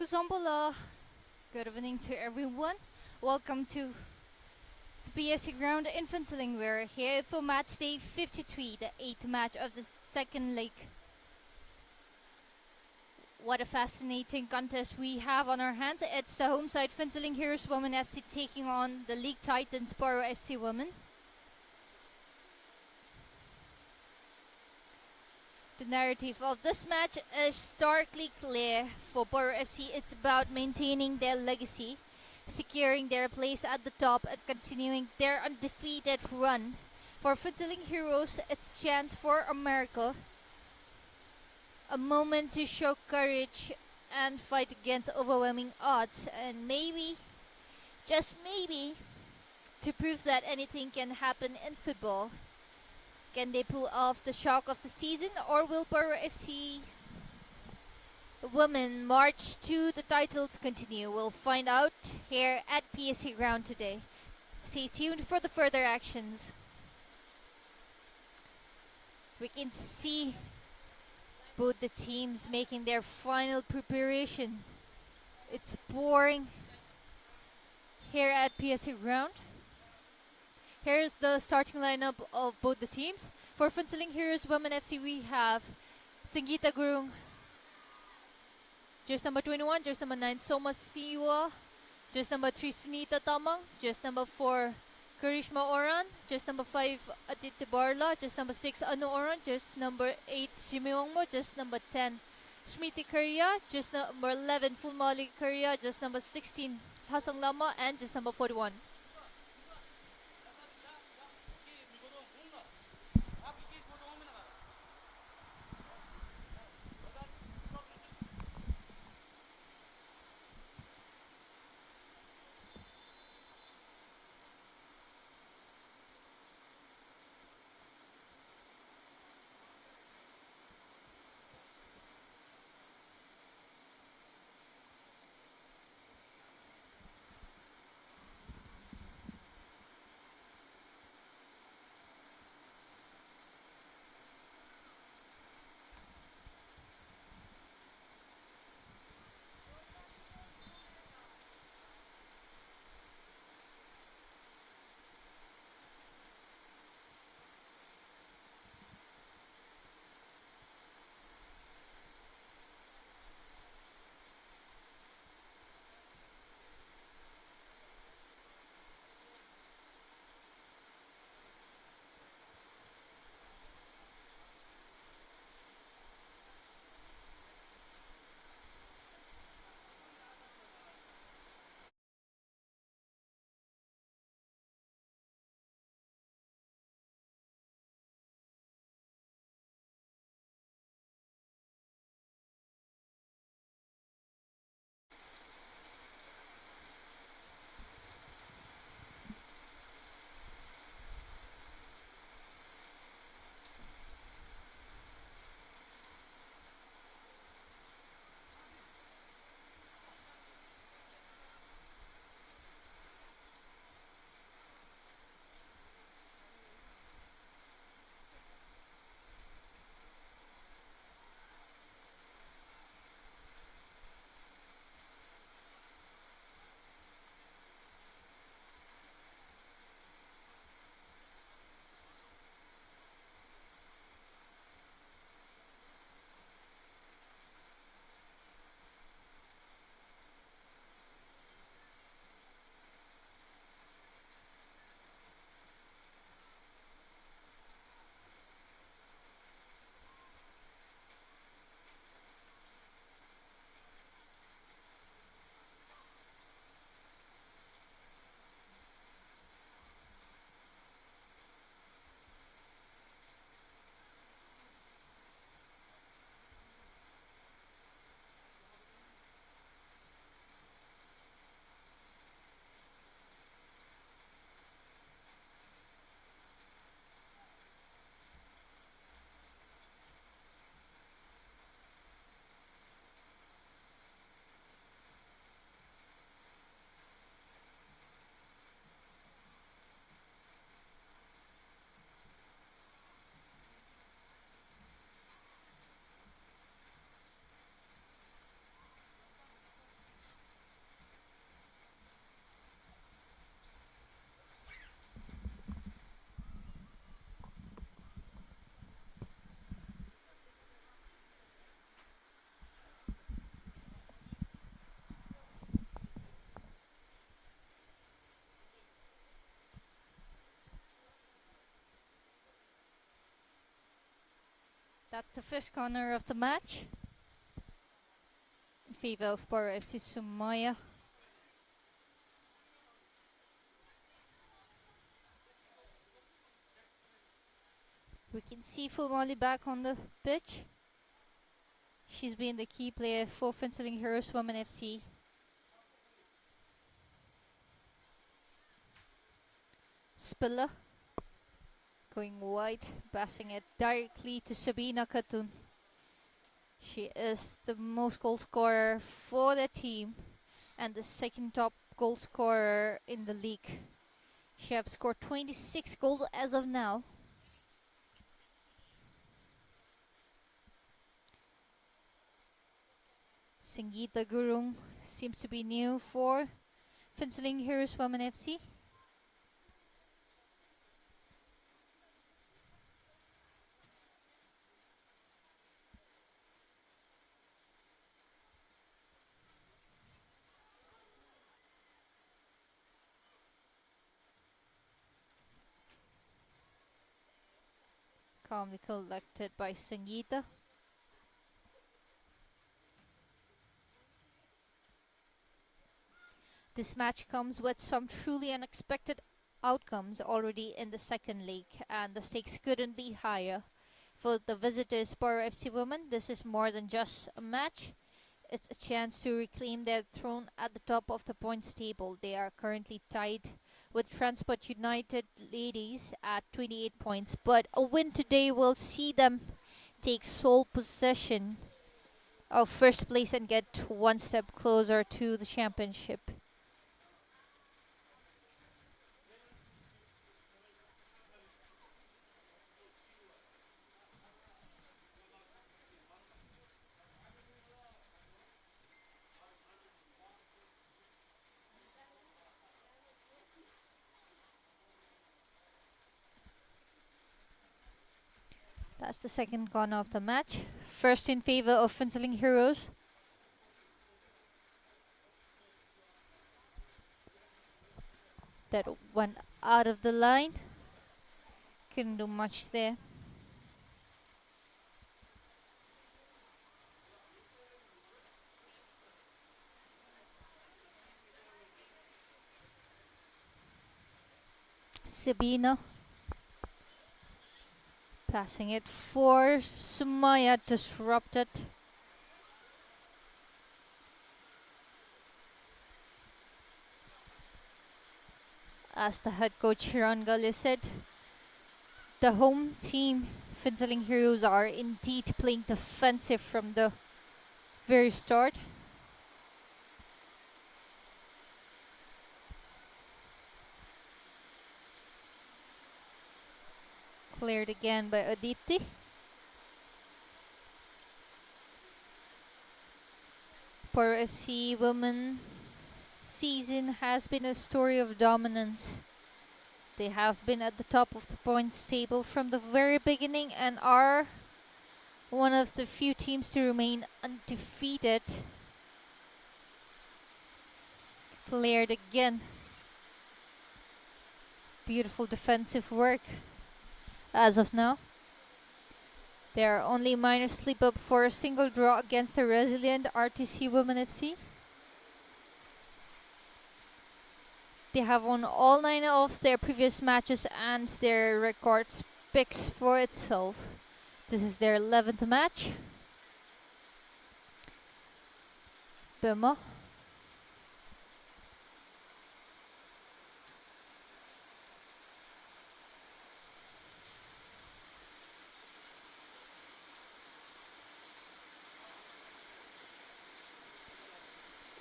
Kuzombola. Good evening to everyone. Welcome to the PSC ground in PHUENTSHOLIng. We're here for match day 53, the 8th match of the second leg. What a fascinating contest we have on our hands. It's the home side PHUENTSHOLIng Heroes Women FC taking on the League Titans PARO FC Women. The narrative of this match is starkly clear. For PARO FC, it's about maintaining their legacy, securing their place at the top, and continuing their undefeated run. For PHUENTSHOLIng Heroes, it's a chance for a miracle, a moment to show courage and fight against overwhelming odds, and maybe, just maybe, to prove that anything can happen in football. Can they pull off the shock of the season, or will PARO FC's women march to the titles continue? We'll find out here at PSC ground today. Stay tuned for the further actions. We can see both the teams making their final preparations. It's pouring here at PSC ground. Here's the starting lineup of both the teams. For PHUENTSHOLIng Heroes Women FC, we have Sangeeta Gurung, jersey number 21, jersey number 9, Soma Siwa, jersey number 3, Sunita Tamang, jersey number 4, Karishma Oran, jersey number 5, Aditya Barla, jersey number 6, Anu Oran, jersey number 8, Shimiwangmo, jersey number 10, Smriti Korea, jersey number 11, Fulmali Korea, jersey number 16, Hasang Lama, and jersey number 41. That's the first corner of the match in favor of PARO FC Sumaya. We can see Fulmali back on the pitch. She's been the key player for Phuentsholing Heroes Women FC. Spiller going wide, passing it directly to Sabina Katun. She is the most goal scorer for the team and the second top goal scorer in the league. She has scored 26 goals as of now. Sangeeta Gurung seems to be new for Phuentsholing Heroes Women FC. Calmly collected by Sangeeta. This match comes with some truly unexpected outcomes already in the second leg, and the stakes couldn't be higher. For the visitors, PARO FC Women, this is more than just a match. It's a chance to reclaim their throne at the top of the points table. They are currently tied with Transport United ladies at 28 points, but a win today will see them take sole possession of first place and get one step closer to the championship. That's the second corner of the match. First in favor of Phuentsholing Heroes. That went out of the line. Couldn't do much there. Sabina passing it for Sumaya, disrupted. As the head coach Rangali said, the home team Phuentsholing Heroes are indeed playing defensive from the very start. Cleared again by Aditi. PARO FC women season has been a story of dominance. They have been at the top of the points table from the very beginning and are one of the few teams to remain undefeated. Cleared again. Beautiful defensive work. As of now, they are only minor slip up for a single draw against the resilient RTC Women FC. They have won all 9 of their previous matches and their record speaks for itself. This is their 11th match. Bema.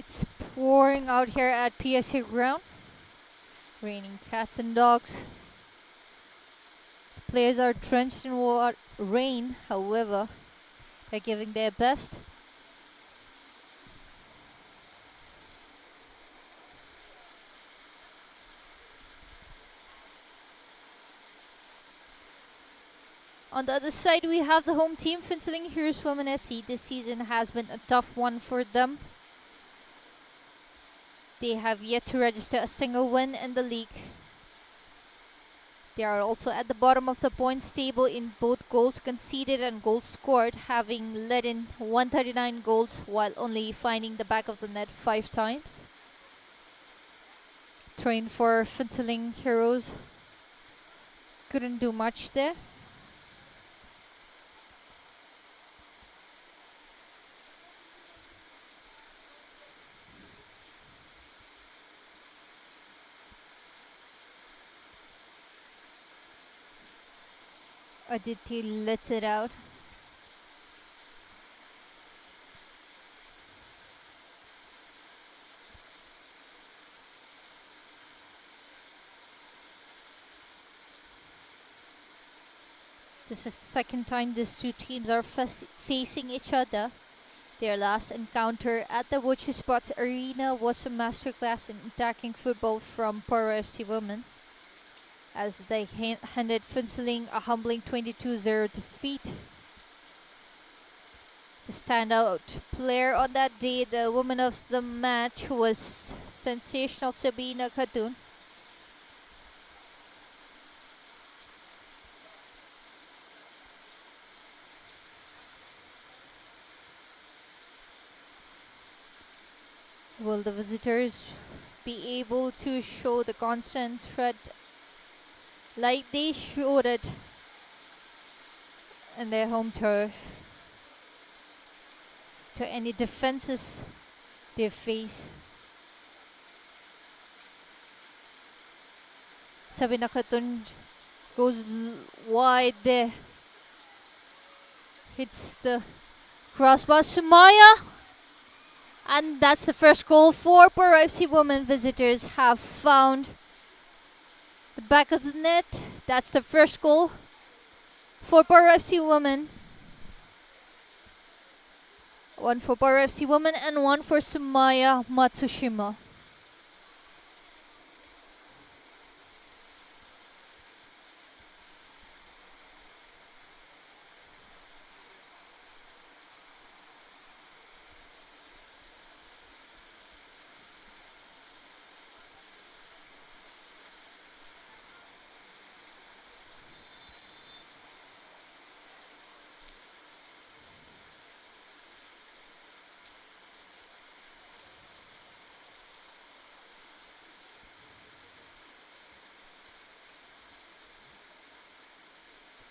It's pouring out here at PSA ground. Raining cats and dogs. The players are drenched in rain, however, they're giving their best. On the other side, we have the home team, Phuentsholing Heroes Women FC. This season has been a tough one for them. They have yet to register a single win in the league. They are also at the bottom of the points table in both goals conceded and goals scored, having let in 139 goals while only finding the back of the net 5 times. Train for Phuentsholing Heroes couldn't do much there. Aditi lets it out. This is the second time these two teams are facing each other. Their last encounter at the Wuchi Sports Arena was a masterclass in attacking football from PARO FC women, as they handed Phuentsholing a humbling 22-0 defeat. The standout player on that day, the woman of the match, was sensational Sabina Khatun. Will the visitors be able to show the constant threat like they showed it in their home turf to any defenses they face? Sabina Khatun goes wide there. Hits the crossbar. Sumaya! And that's the first goal for PARO FC women. Visitors have found the back of the net. That's the first goal for PARO FC women. One for PARO FC women and one for Sumaya Matsushima.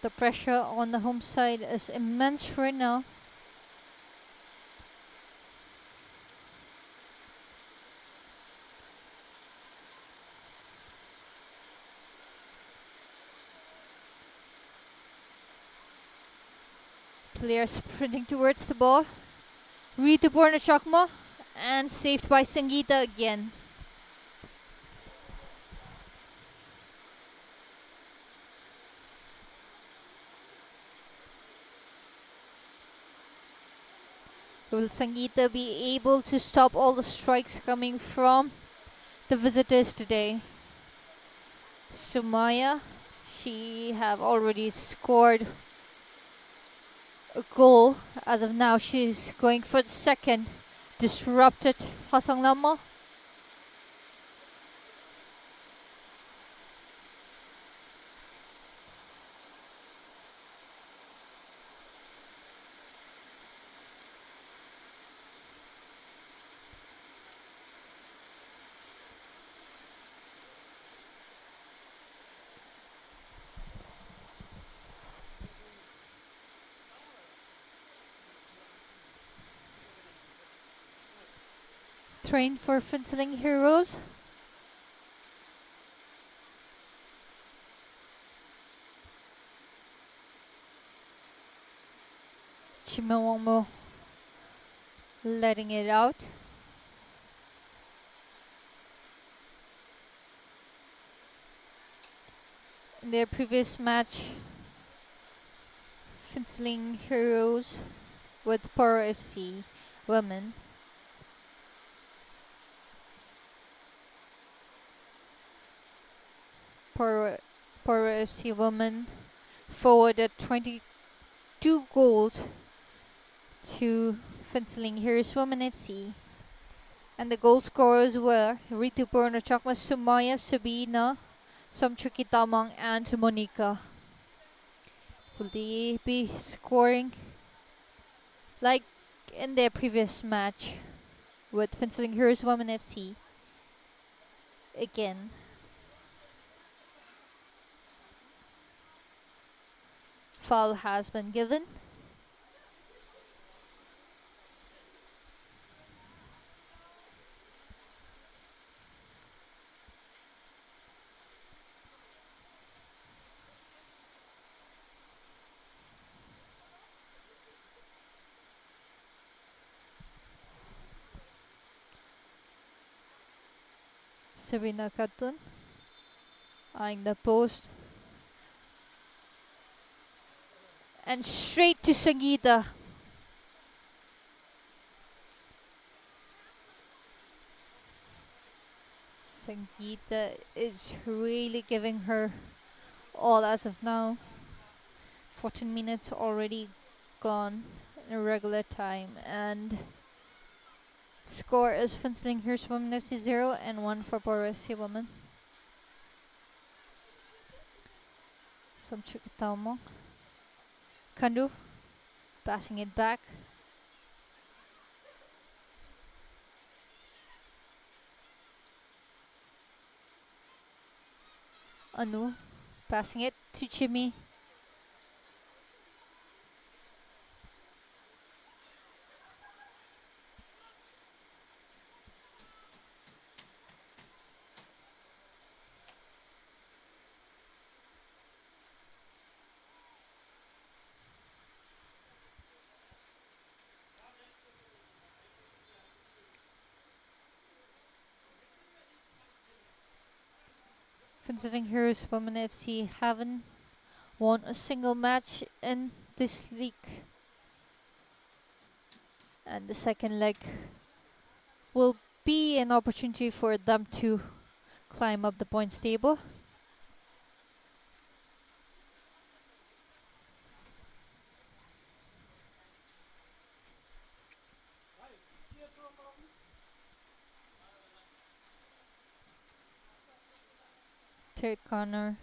The pressure on the home side is immense right now. Players sprinting towards the ball. Ritu Purnachakma and saved by Sangeeta again. Will Sangeeta be able to stop all the strikes coming from the visitors today? Sumaya, she have already scored a goal. As of now, she's going for the second. Disrupted Hasanglama. Train for Phuentsholing Heroes. Chimawamo letting it out. In their previous match, Phuentsholing Heroes with PARO FC women PARO FC women forwarded 22 goals to Phuentsholing Heroes Women FC. And the goal scorers were Ritu Purnachakma, Sumaya, Sabina, Somchuki Tamang and Monica. Will they be scoring like in their previous match with Fencing Heroes Women FC? Again, foul has been given. Serena Katun eyeing the post. And straight to Sangeeta. Sangeeta is really giving her all as of now. 14 minutes already gone in regular time, and score is Fencing Here's Women FC 0 and 1 for PARO FC Women. Somchukitamo. Kandu passing it back. Anu passing it to Jimmy. Considering Heroes Women FC haven't won a single match in this league. And the second leg will be an opportunity for them to climb up the points table. Third corner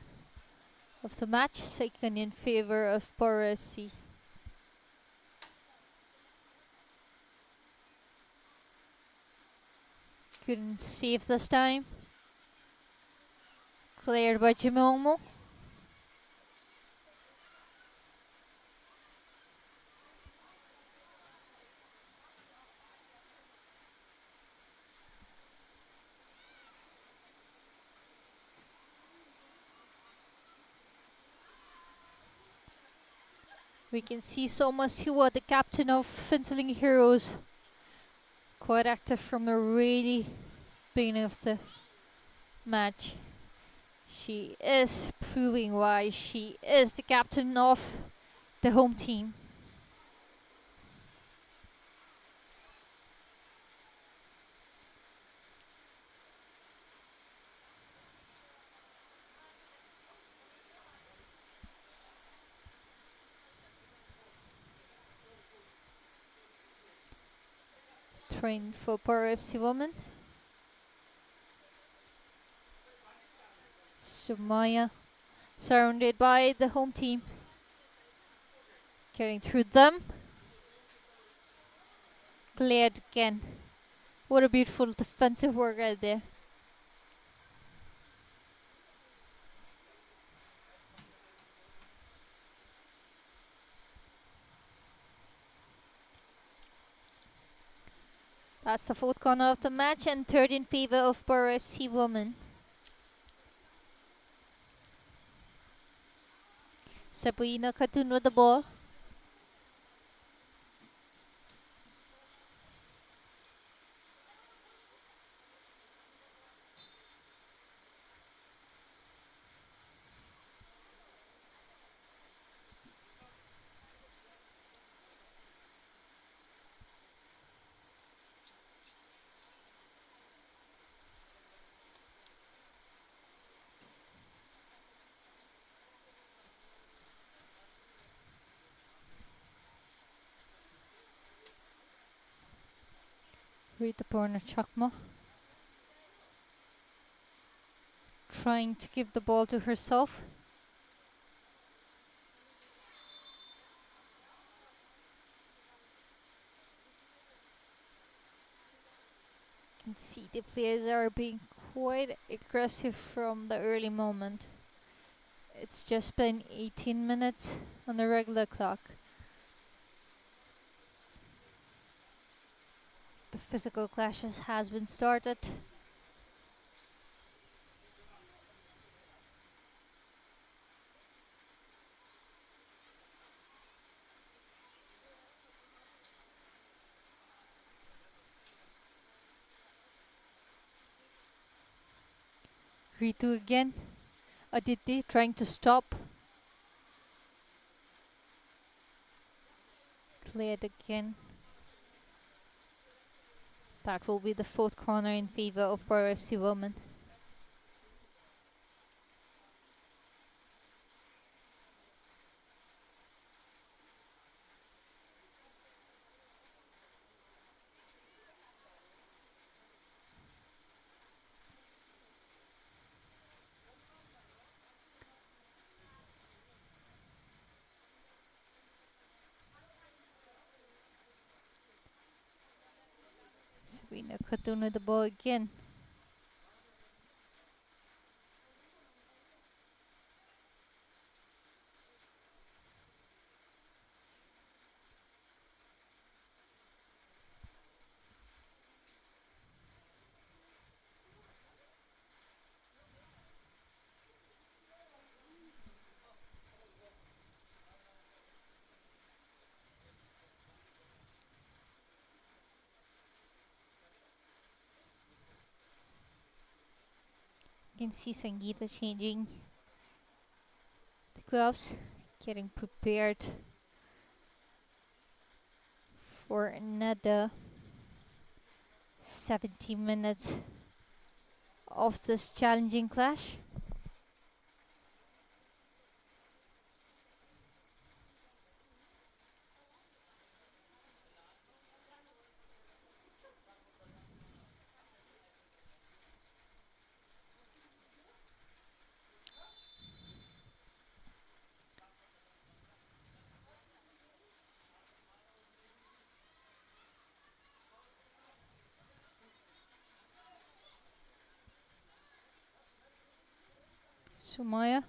of the match, second in favor of PARO FC. Couldn't save this time. Cleared by Jimomo. We can see Soma Siwa, the captain of Fencing Heroes, quite active from the really beginning of the match. She is proving why she is the captain of the home team. Trained for PARO FC Women. Sumaya surrounded by the home team. Getting through them. Cleared again. What a beautiful defensive work right there. That's the fourth corner of the match and third in favor of PARO FC Women. Sabrina Katun with the ball. Read the corner, Chakma. trying to give the ball to herself. You can see the players are being quite aggressive from the early moment. It's just been 18 minutes on the regular clock. The physical clashes has been started. Ritu again. Aditi trying to stop. Cleared again. That will be the fourth corner in favor of PARO FC women. Sabina Khatun with the ball again. You can see Sangeeta changing the gloves, getting prepared for another 70 minutes of this challenging clash. Sumaya.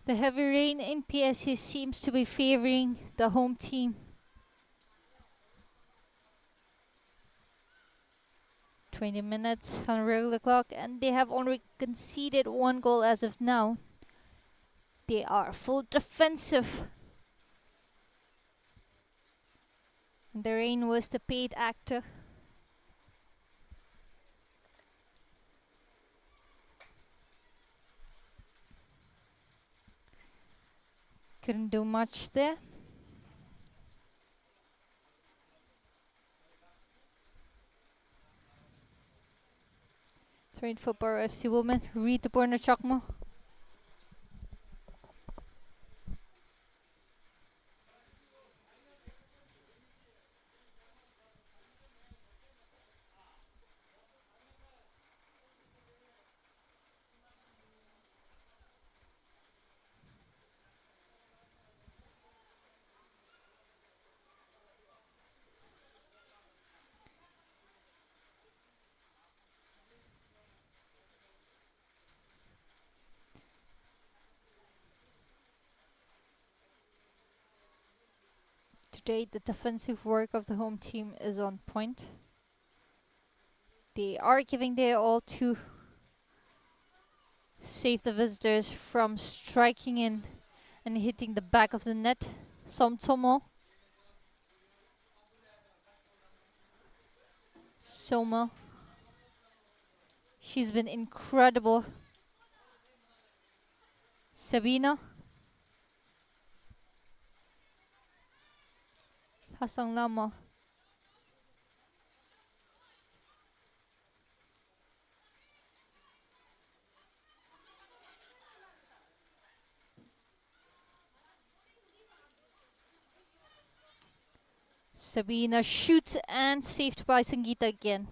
The heavy rain in PSC seems to be favoring the home team. 20 minutes on regular clock, and they have only conceded one goal as of now. They are full defensive. The rain was the paid actor. Couldn't do much there. Throw for PARO FC women. Read the corner, Chakma. Today, the defensive work of the home team is on point. They are giving their all to save the visitors from striking in and hitting the back of the net. Somtomo. Soma. She's been incredible. Sabina. Hasang Lama. Sabina shoots and saved by Sangeeta again.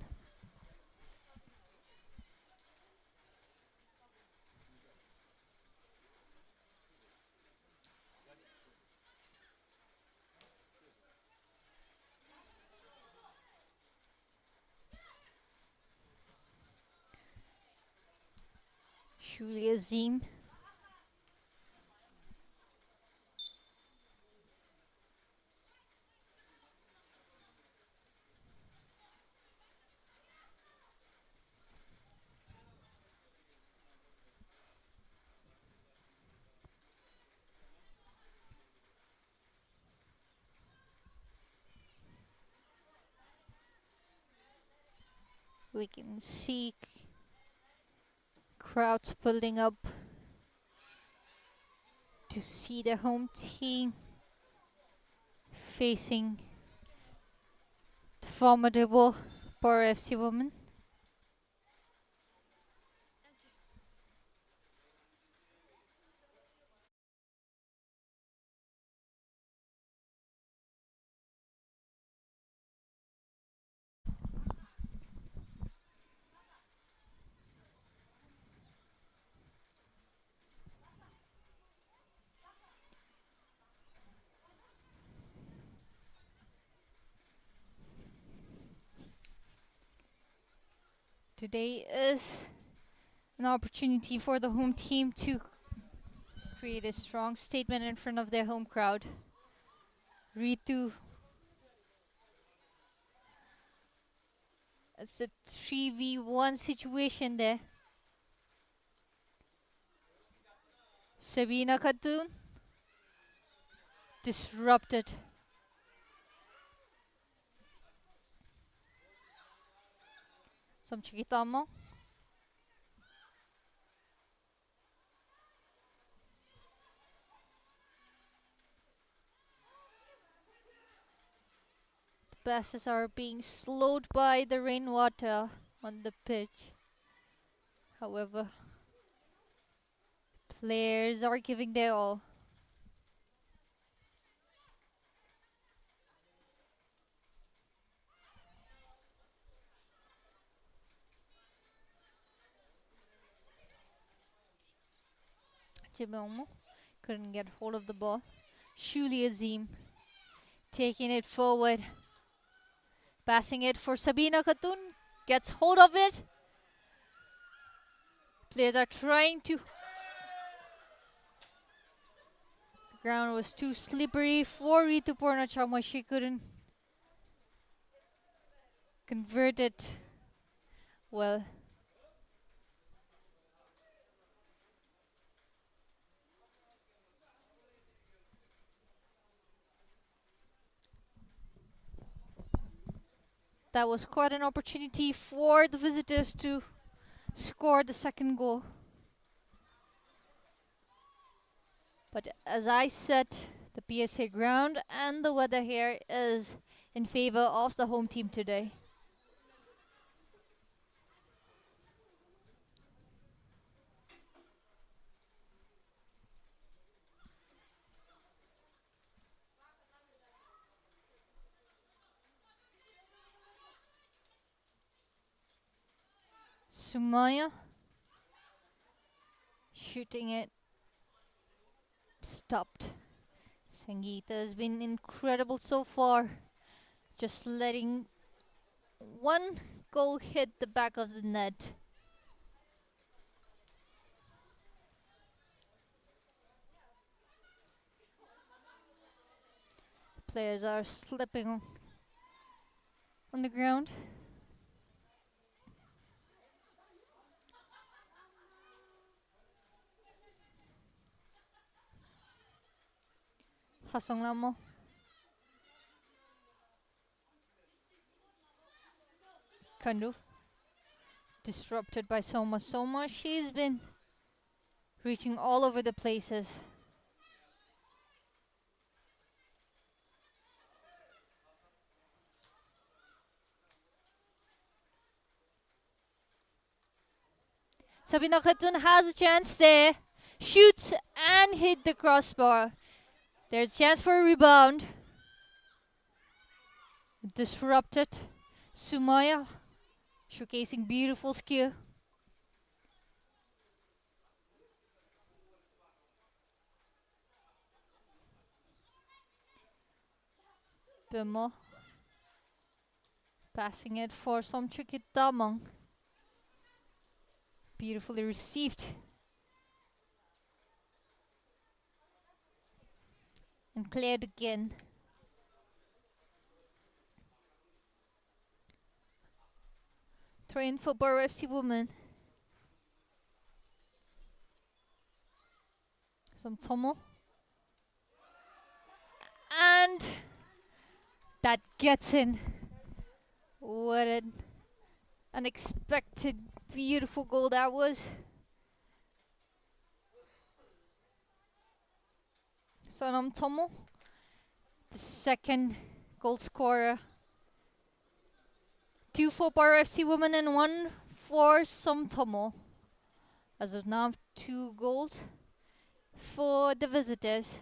Shuli Azim. We can see crowds building up to see the home team facing the formidable PARO FC women. Today is an opportunity for the home team to create a strong statement in front of their home crowd. Ritu. It's a 3v1 situation there. Sabina Khatun disrupted. Samchikita mo. The passes are being slowed by the rainwater on the pitch. However, players are giving their all. Jimelmo couldn't get hold of the ball. Shuli Azim taking it forward. Passing it for Sabina Khatun. Gets hold of it. Players are trying to... The ground was too slippery for Ritu Purnachama. She couldn't convert it well. That was quite an opportunity for the visitors to score the second goal. But as I said, the PSA ground and the weather here is in favor of the home team today. Sumaya shooting it, stopped. Sangeeta has been incredible so far, just letting one goal hit the back of the net. Players are slipping on the ground. Hasang Lamo. Kandu. Disrupted by Soma. Soma, she's been reaching all over the places. Sabina Khatun has a chance there. Shoots and hit the crossbar. There's a chance for a rebound. Disrupted. Sumaya showcasing beautiful skill. Bimmel passing it for Somchukit Damang. Beautifully received. And cleared again. Train for PARO FC women. Some Tomo. And that gets in. What an unexpected, beautiful goal that was. Sonam Tomo, the second goal scorer. 2 for PARO FC women and 1 for Som Tomo. As of now, 2 goals for the visitors.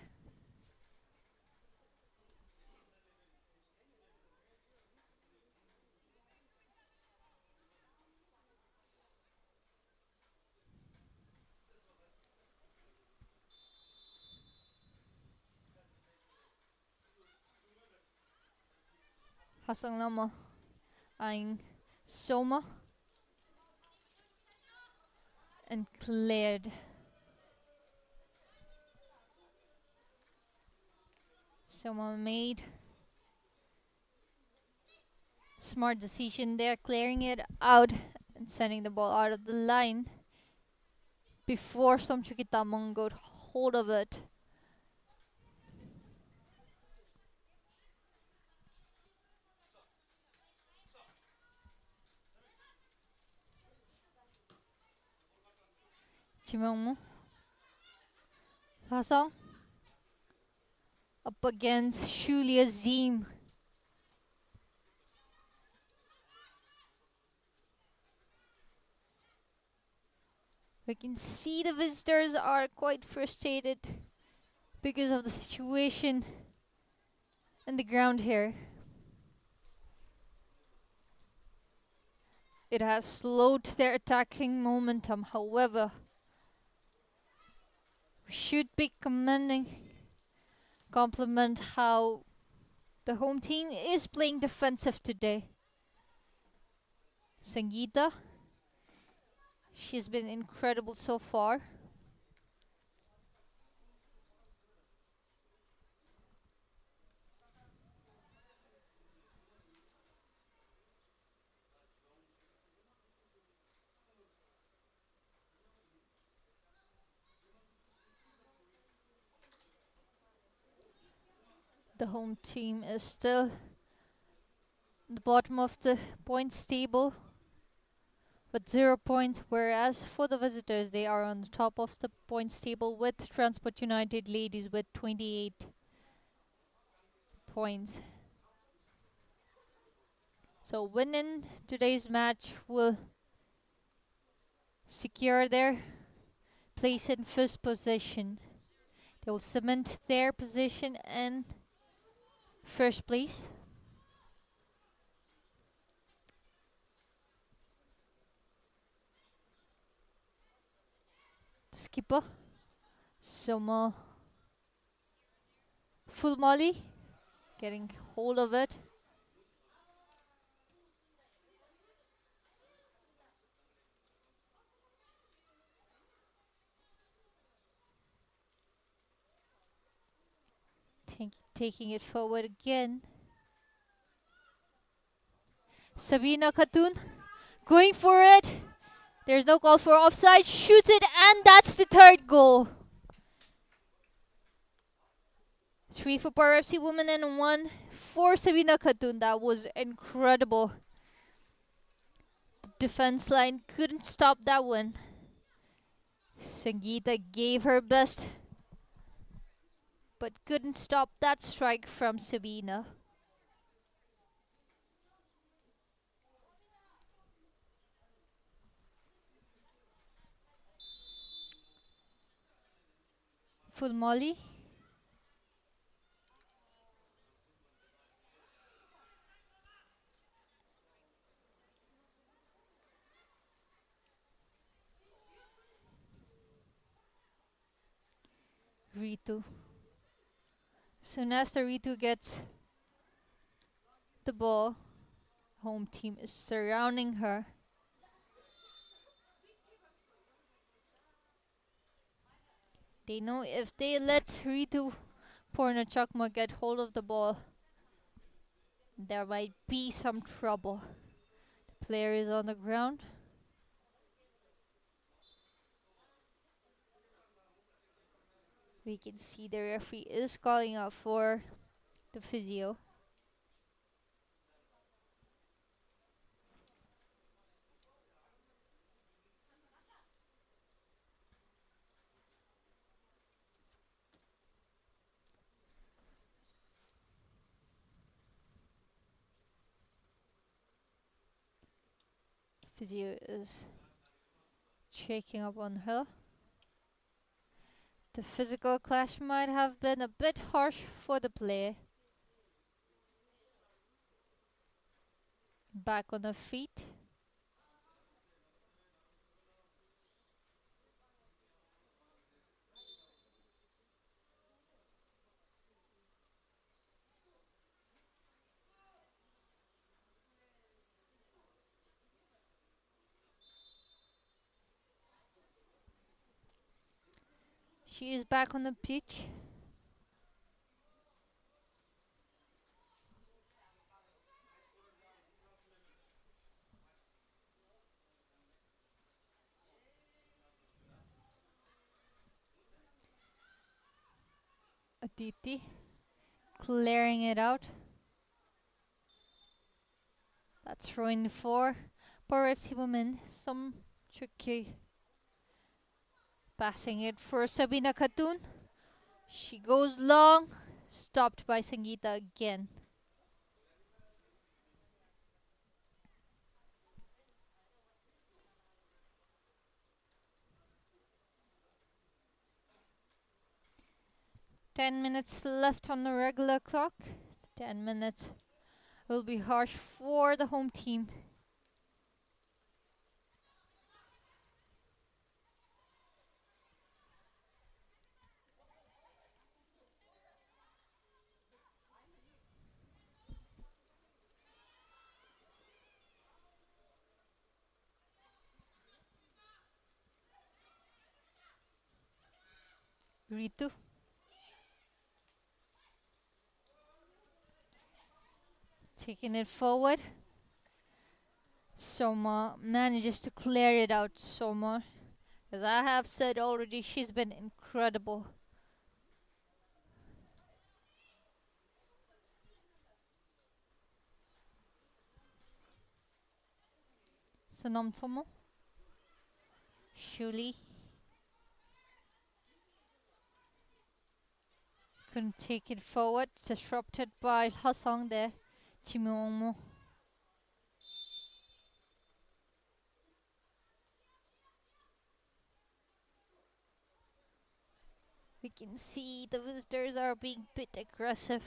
Hasang Lama eyeing Soma and cleared. Soma made smart decision there, clearing it out and sending the ball out of the line before Somchukitamong got hold of it. Chimangmo. Hasang up against Shulia Zim. We can see the visitors are quite frustrated because of the situation in the ground here. It has slowed their attacking momentum, however. We should be compliment how the home team is playing defensive today. Sangeeta, she's been incredible so far. The home team is still the bottom of the points table with 0 points, whereas for the visitors they are on the top of the points table with Transport United ladies with 28 points. So winning today's match will secure their place in first position. They will cement their position in first place. The skipper, Soma full volley, getting hold of it. Taking it forward again. Sabina Khatun going for it. There's no call for offside. Shoots it, and that's the third goal. 3 for PARO FC women and 1 for Sabina Khatun. That was incredible. The defense line couldn't stop that one. Sangeeta gave her best, but couldn't stop that strike from Sabina. Full Molly. Ritu. Soon after Ritu gets the ball, home team is surrounding her. They know if they let Ritu Purnachakma get hold of the ball, there might be some trouble. The player is on the ground. We can see the referee is calling out for the physio. Physio is checking up on her. The physical clash might have been a bit harsh for the player. Back on her feet. She is back on the pitch. Aditi clearing it out. That's throwing for PARO FC women. Some tricky passing it for Sabina Khatun. She goes long, stopped by Sangeeta again. "10 minutes left on the regular clock. 10 minutes will be harsh for the home team. Ritu taking it forward. Soma manages to clear it out. Soma, as I have said already, she's been incredible. Sonam Tomo. Shuli couldn't take it forward. Disrupted by Hassan there. Chimongmo. We can see the visitors are being a bit aggressive.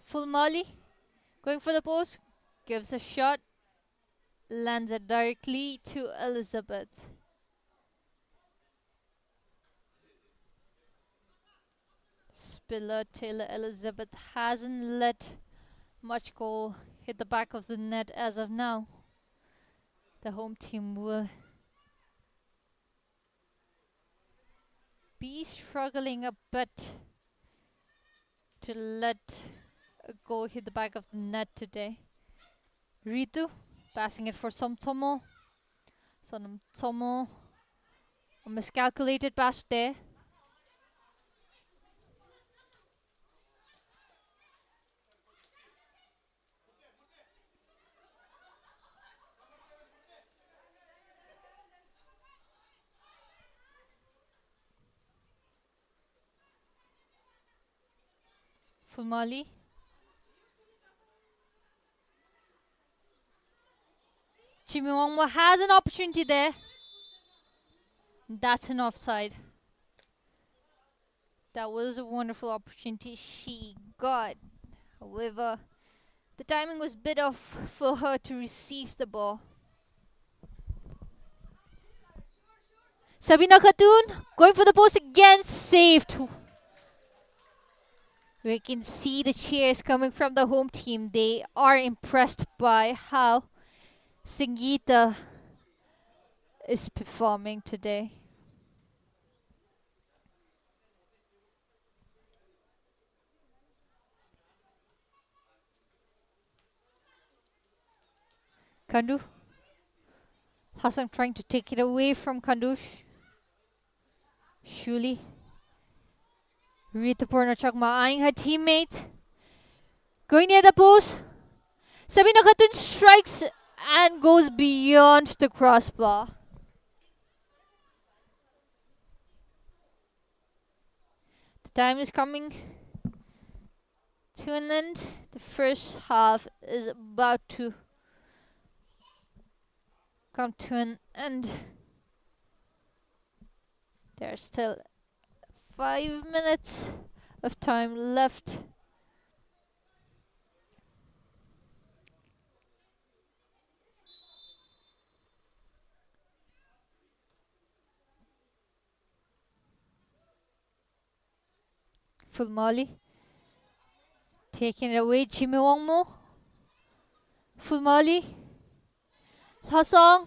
Full Molly. Going for the post. Gives a shot. Lands it directly to Elizabeth. Spiller Taylor Elizabeth hasn't let much goal hit the back of the net as of now. The home team will be struggling a bit to let a goal hit the back of the net today. Ritu passing it for Somtomo. Somtomo, a miscalculated pass there. Fulmali. Jimmy Wangmo has an opportunity there. That's an offside. That was a wonderful opportunity she got. However, the timing was a bit off for her to receive the ball. Sabina Khatun going for the post again, saved. We can see the cheers coming from the home team. They are impressed by how Sangeeta is performing today. Kandu. Hassan trying to take it away from Kandush. Shuli. Rita Purnachakma eyeing her teammate. Going near the post. Sabina Khatun strikes and goes beyond the crossbar. The time is coming to an end. The first half is about to come to an end. There's still 5 minutes of time left. Fulmali taking it away. Jimmy Wangmo. Fulmali. Hassan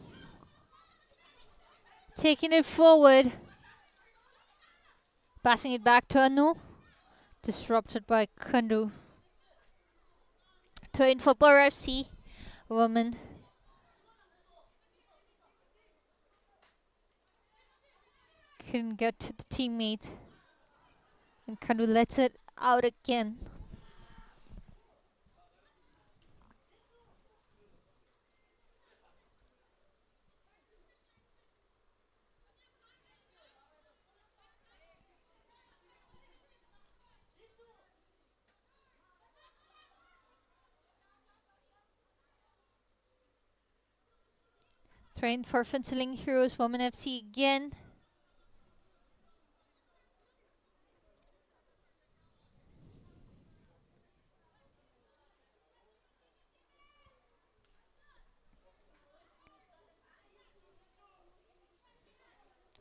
taking it forward. Passing it back to Anu. Disrupted by Kandu. Throw in for PARO FC. Woman. Couldn't get to the teammate. And Kandu lets it out again. Trained for PHUENTSHOLING Heroes Women FC again.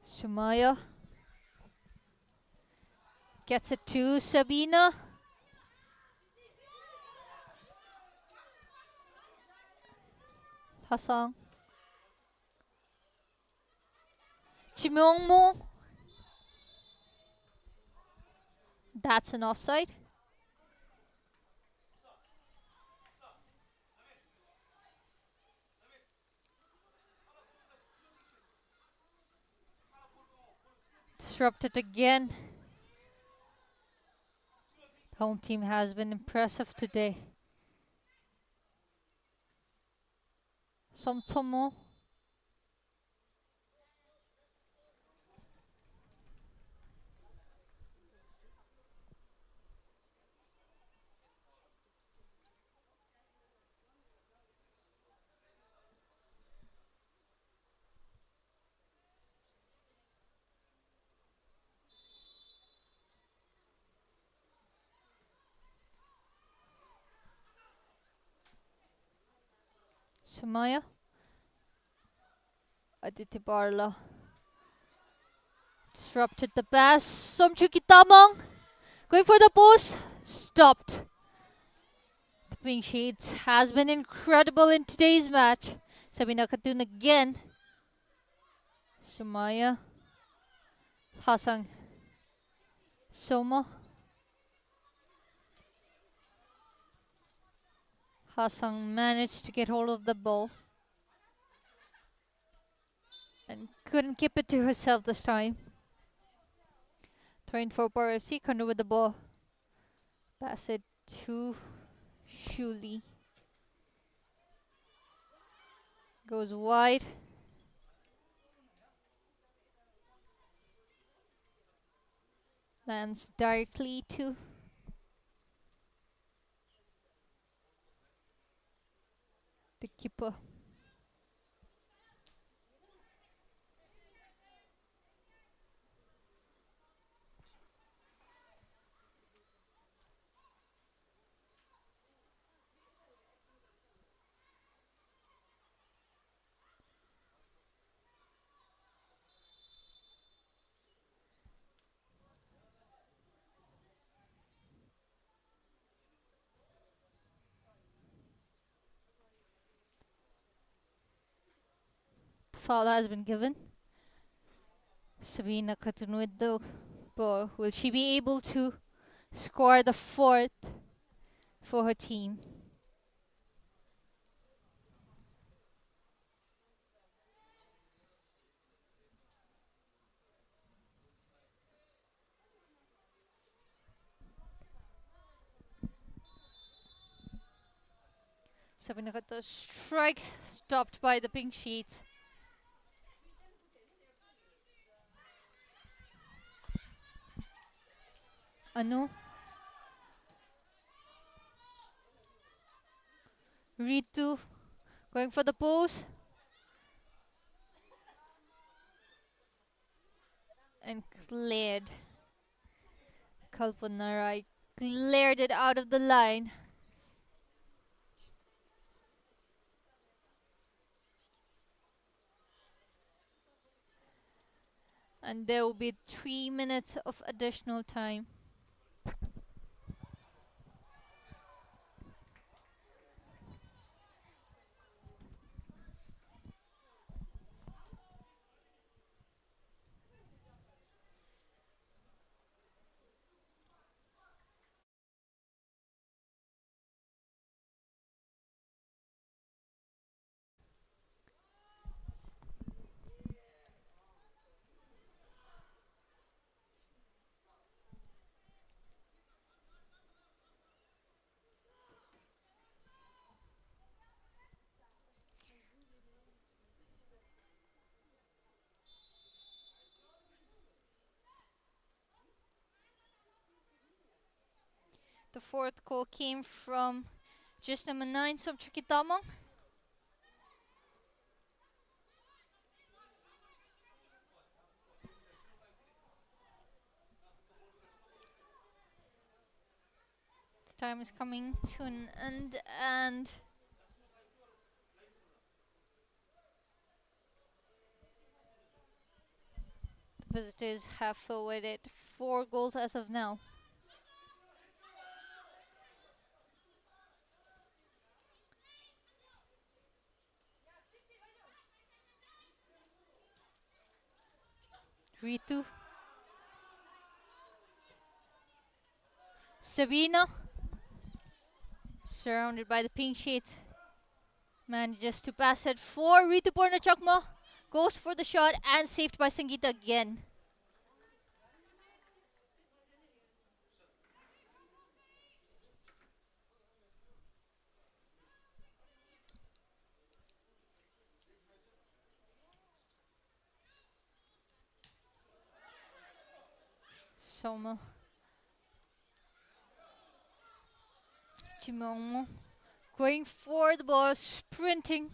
Sumaya gets it to Sabina. Hassan. Chimongmo. That's an offside. Disrupted again. The home team has been impressive today. Somtomo. Sumaya. Aditi Barla. Disrupted the pass. Somchuki Tamang. Going for the post. Stopped. The Pink Shades has been incredible in today's match. Sabina Khatun again. Sumaya. Hassan. Soma. Hassan managed to get hold of the ball and couldn't keep it to herself this time. Throwing for PARO FC. Kandu with the ball. Pass it to Shuli. Goes wide. Lands directly to the keeper. foul has been given. Sabina Katun with the ball. Will she be able to score the fourth for her team? Sabina Katun strikes, stopped by the pink sheet. Anu. Ritu going for the pose. And cleared. Kalpanarai cleared it out of the line. And there will be 3 minutes of additional time. The fourth call came from just number 9, Sobchukitamong. The time is coming to an end, and the visitors have forwarded 4 goals as of now. Ritu. Sabina, surrounded by the pink sheet, manages to pass it for Ritu Pornachakma. Goes for the shot and saved by Sangeeta again. Soma. Chimongmo going for the ball, sprinting.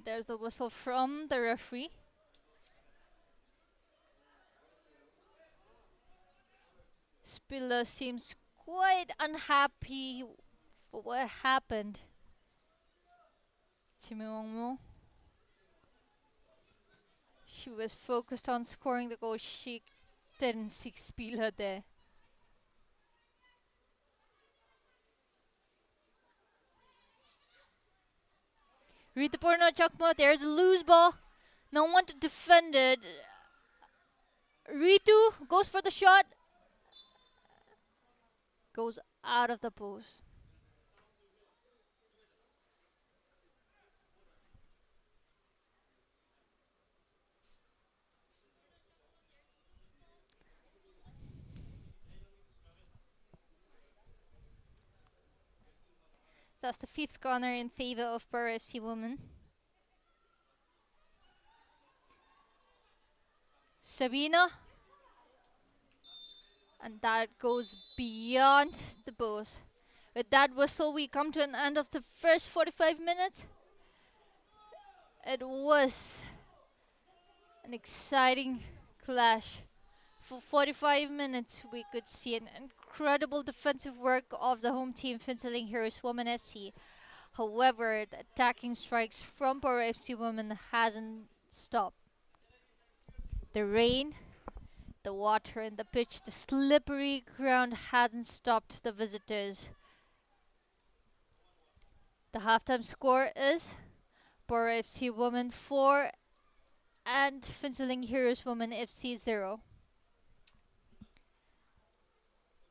There's the whistle from the referee. Spiller seems quite unhappy for what happened. Chimongmo. She was focused on scoring the goal. She didn't see Spiller there. Rita Porno Chakma, there's a loose ball. No one to defend it. Ritu goes for the shot. Goes out of the post. That's the 5th corner in favor of PARO FC women. Sabina. And that goes beyond the post. With that whistle, we come to an end of the first 45 minutes. It was an exciting clash. For 45 minutes, we could see an incredible defensive work of the home team, PHUENTSHOLING Heroes Women FC. However, the attacking strikes from PARO FC Women hasn't stopped. The rain, The water in the pitch, the slippery ground hadn't stopped the visitors. The halftime score is PARO FC Women 4 and PHUENTSHOLING Heroes Women FC 0.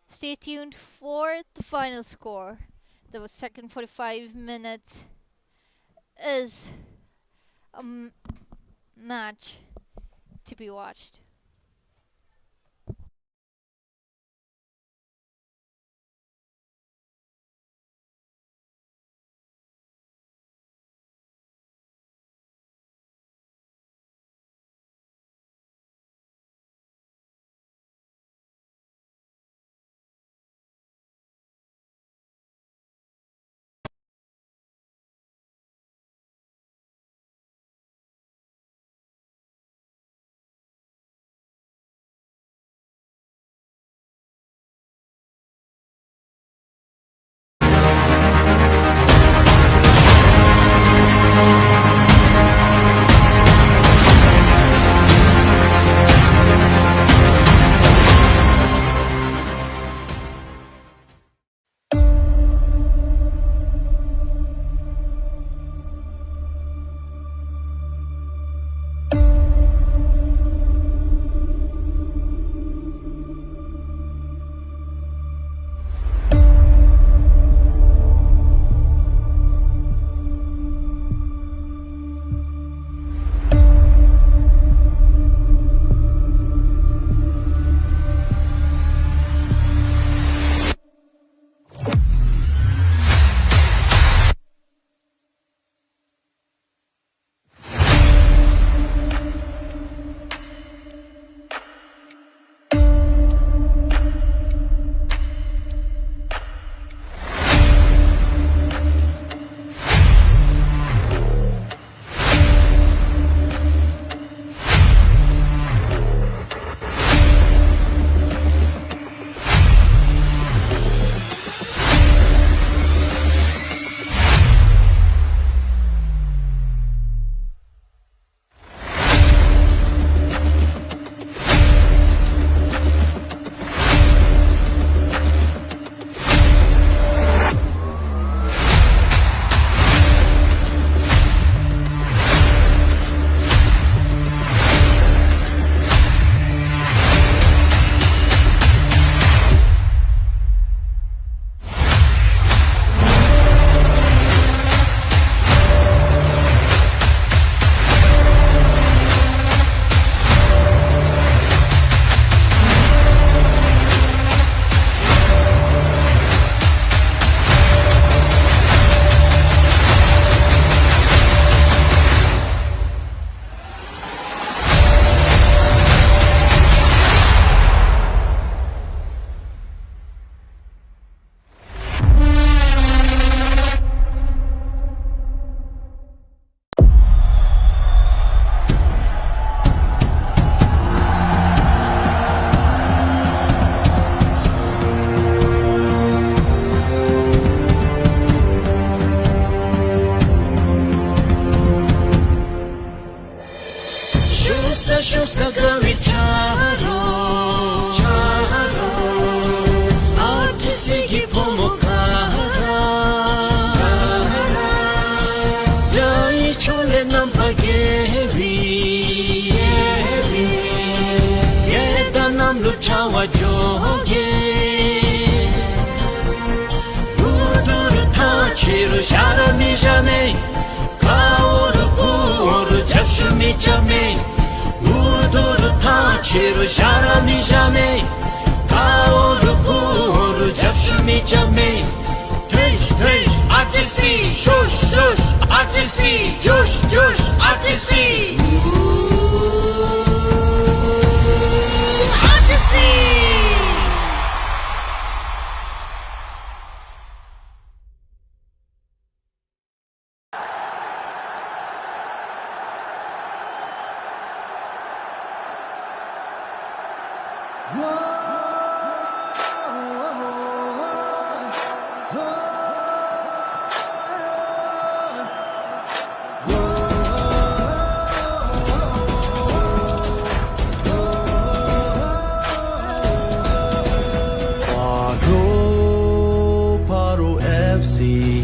Stay tuned for the final score. The second 45 minutes is a match to be watched.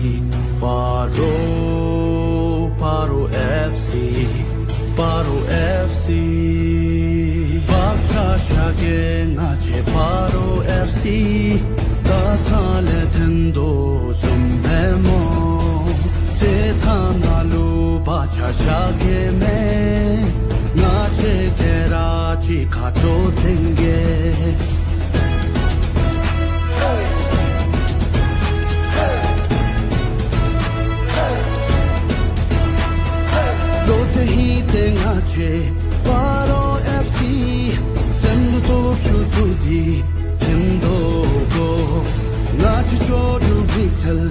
PARO PARO FC PARO FC Bacha shage ngache PARO FC ta thale thendo summemo se thana lu bacha shage me ngache kerachi khato denge PARO FC Send to Shutudi Tendo go Nachi Chodu Vital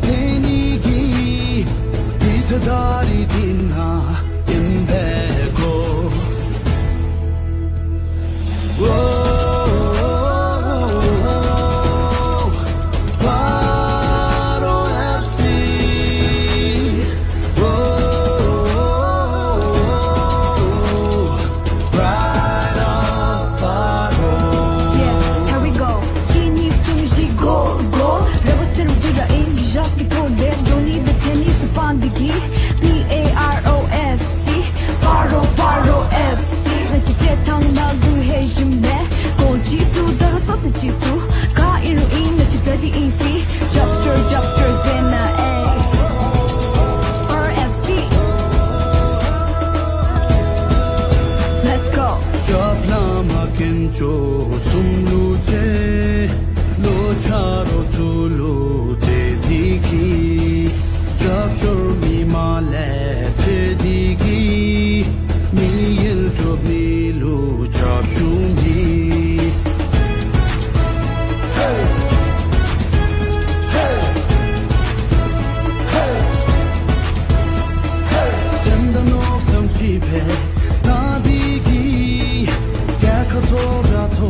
Penigi Ditadari Dina Imbego PARO FC PAROFC PARO FC Let's get down now do hejim ne Go G2 daro sosa G2 Ka iru in let's dirty easy Jobster zena RFC Let's go Job lama kencho sumlu te Lo charo tulu te diki Job shur mi male te diki Mi yil job ni lu job shumi Send no some cheap head Na diki Kya khato rato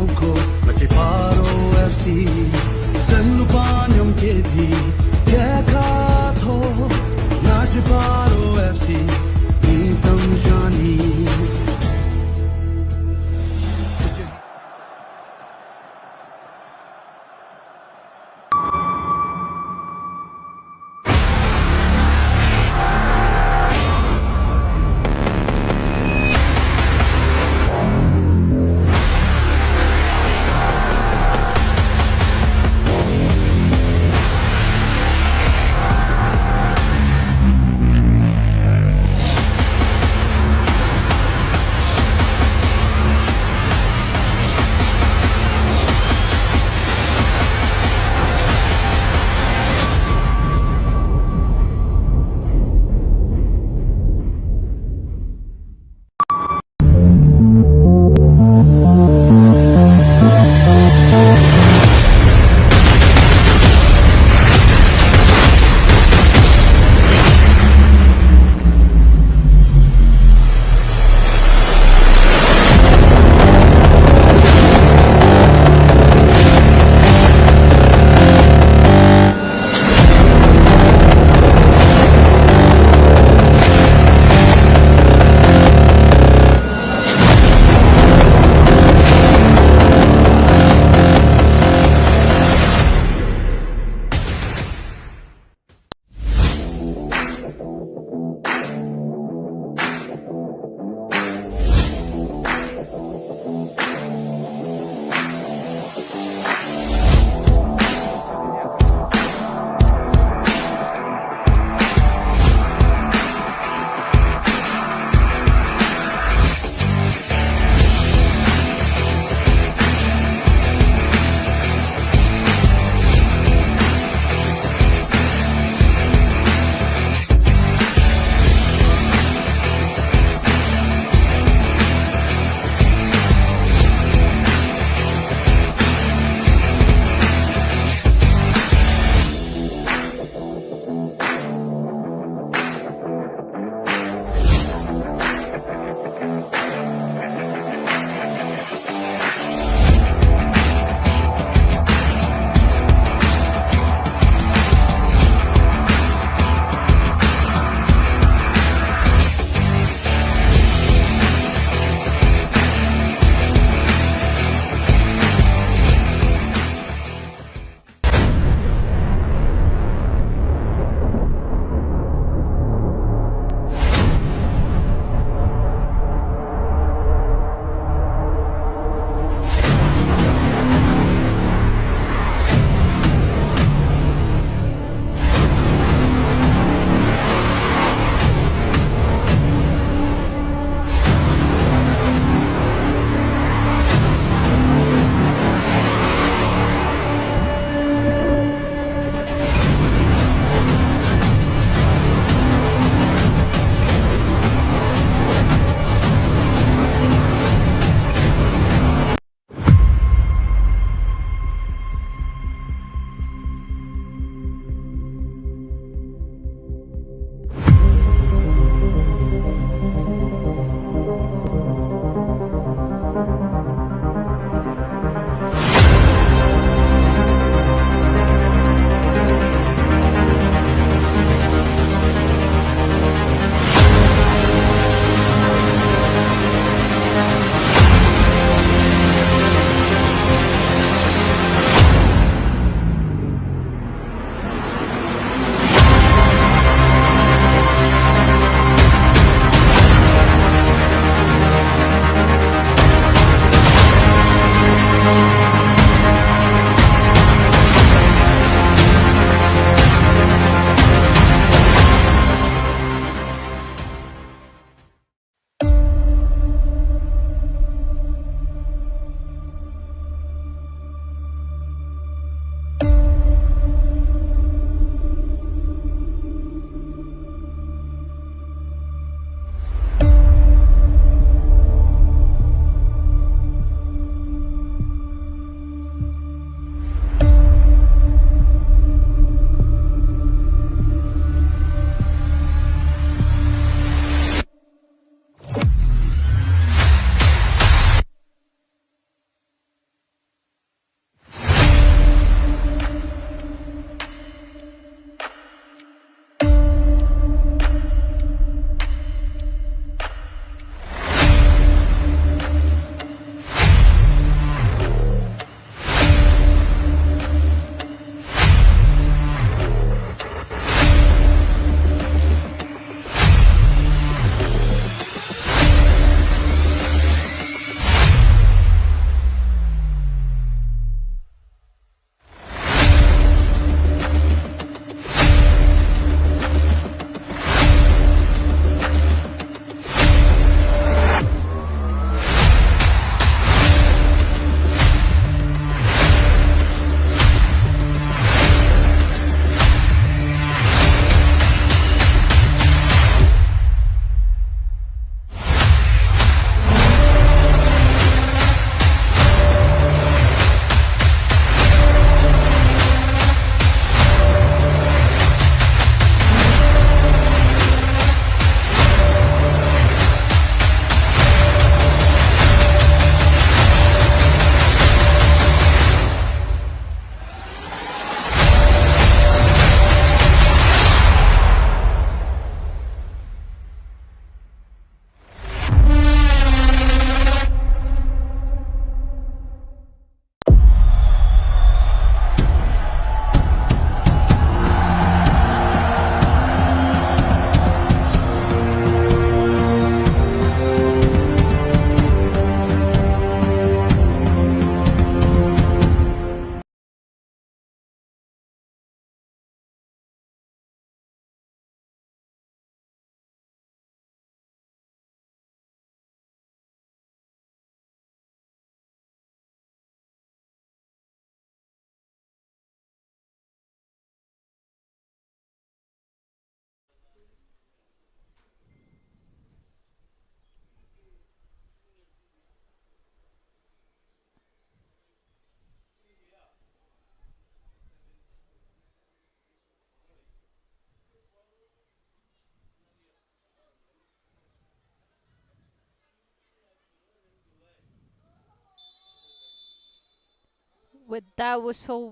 With that whistle,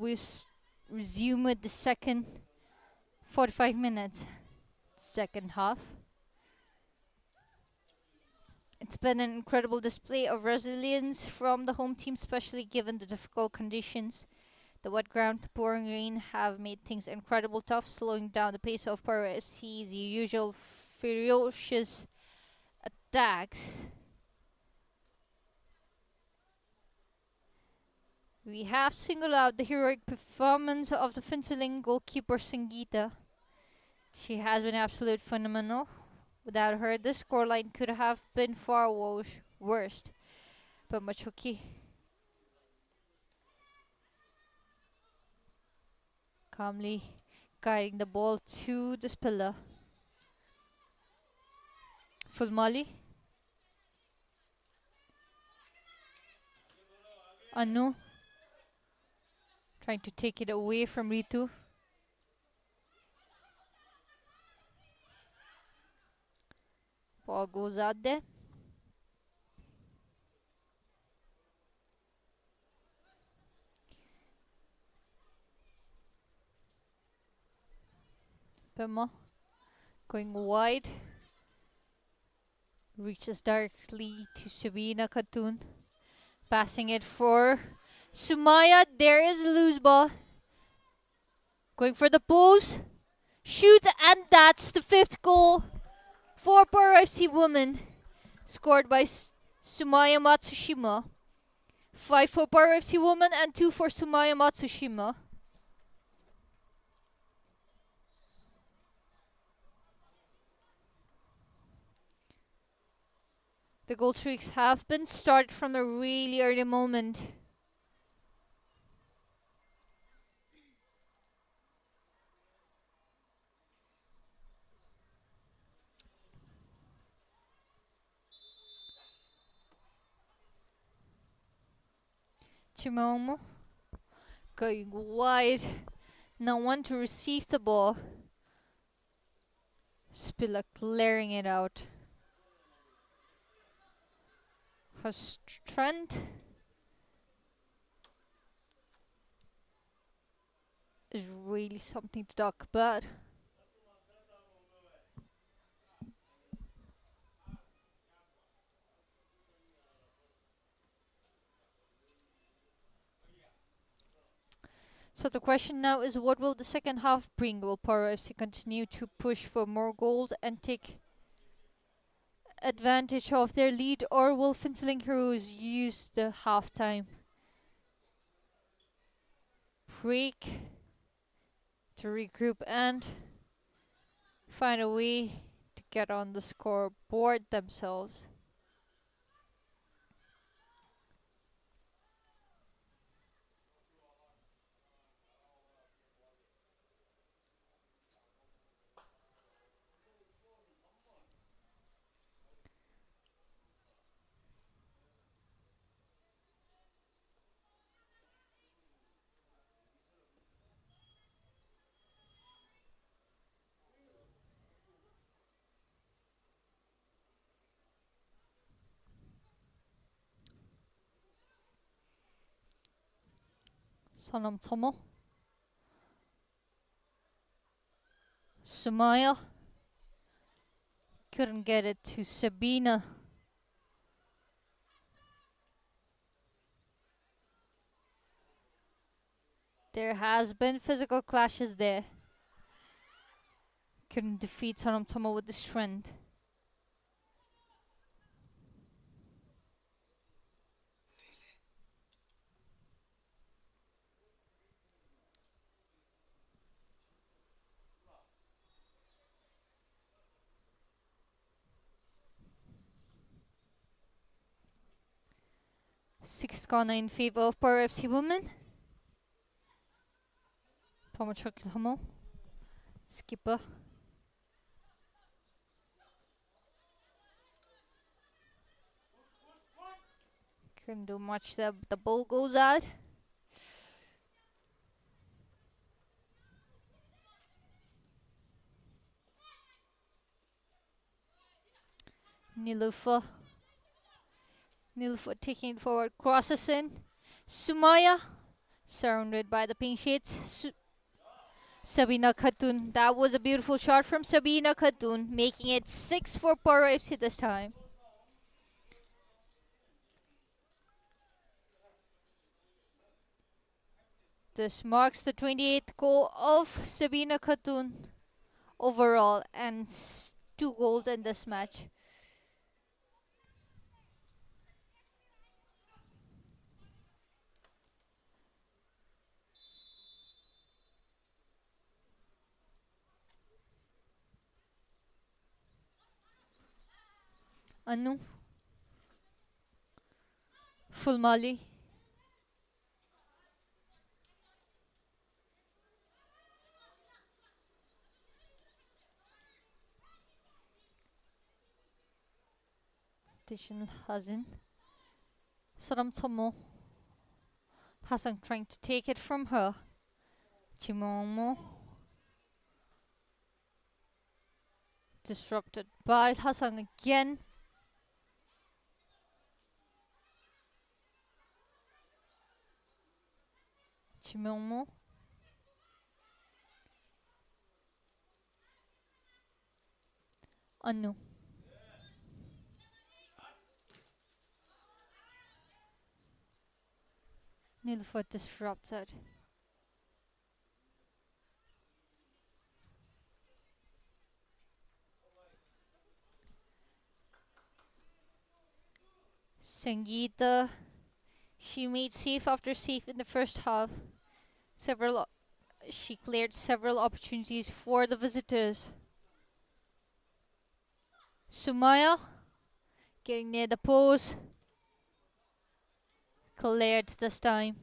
resume with the second 45 minutes. Second half. It's been an incredible display of resilience from the home team, especially given the difficult conditions. The wet ground, the pouring rain have made things incredibly tough, slowing down the pace of PARO SC's usual ferocious attacks. We have singled out the heroic performance of the PHUENTSHOLING goalkeeper Sangeeta. She has been absolute phenomenal. Without her, the scoreline could have been far worse. But Machuki calmly guiding the ball to the spiller. Full volley. Anu trying to take it away from Ritu. Ball goes out there. Pema going wide. Reaches directly to Sabina Khatun. Passing it for Sumaya. There is a loose ball. Going for the post. Shoots, and that's the 5th goal for PARO FC women. Scored by Sumaya Matsushima. 5 for PARO FC women and 2 for Sumaya Matsushima. The goal streaks have been started from a really early moment. Chimomo going wide. No one to receive the ball. Spiller clearing it out. Her strength is really something to talk about. So the question now is, what will the second half bring? Will PARO FC continue to push for more goals and take advantage of their lead, or will PHUENTSHOLING Heroes use the halftime break to regroup and find a way to get on the scoreboard themselves? Sonam Tomo. Sumaya couldn't get it to Sabina. There has been physical clashes there. Couldn't defeat Sonam Tomo with the strength. Sixth corner in favor of PARO FC women. Pomachok Hamo. Skipper. Couldn't do much. The ball goes out. Nilufa taking it forward, crosses in. Sumaya Surrounded by the pink sheets. Sabina Khatun. That was a beautiful shot from Sabina Khatun, making it 6 for Paro FC this time. This marks the 28th goal of Sabina Khatun overall and 2 goals in this match. Anu. Fulmali. Tishan Hazin. Saram Tomo. Hassan trying to take it from her. Chimomo. Disrupted by Hassan again. Chimomo. Anu. Nilfoot disrupted. Sangeeta. She made save after save in the first half. She cleared several opportunities for the visitors. Sumaya getting near the post. Cleared this time.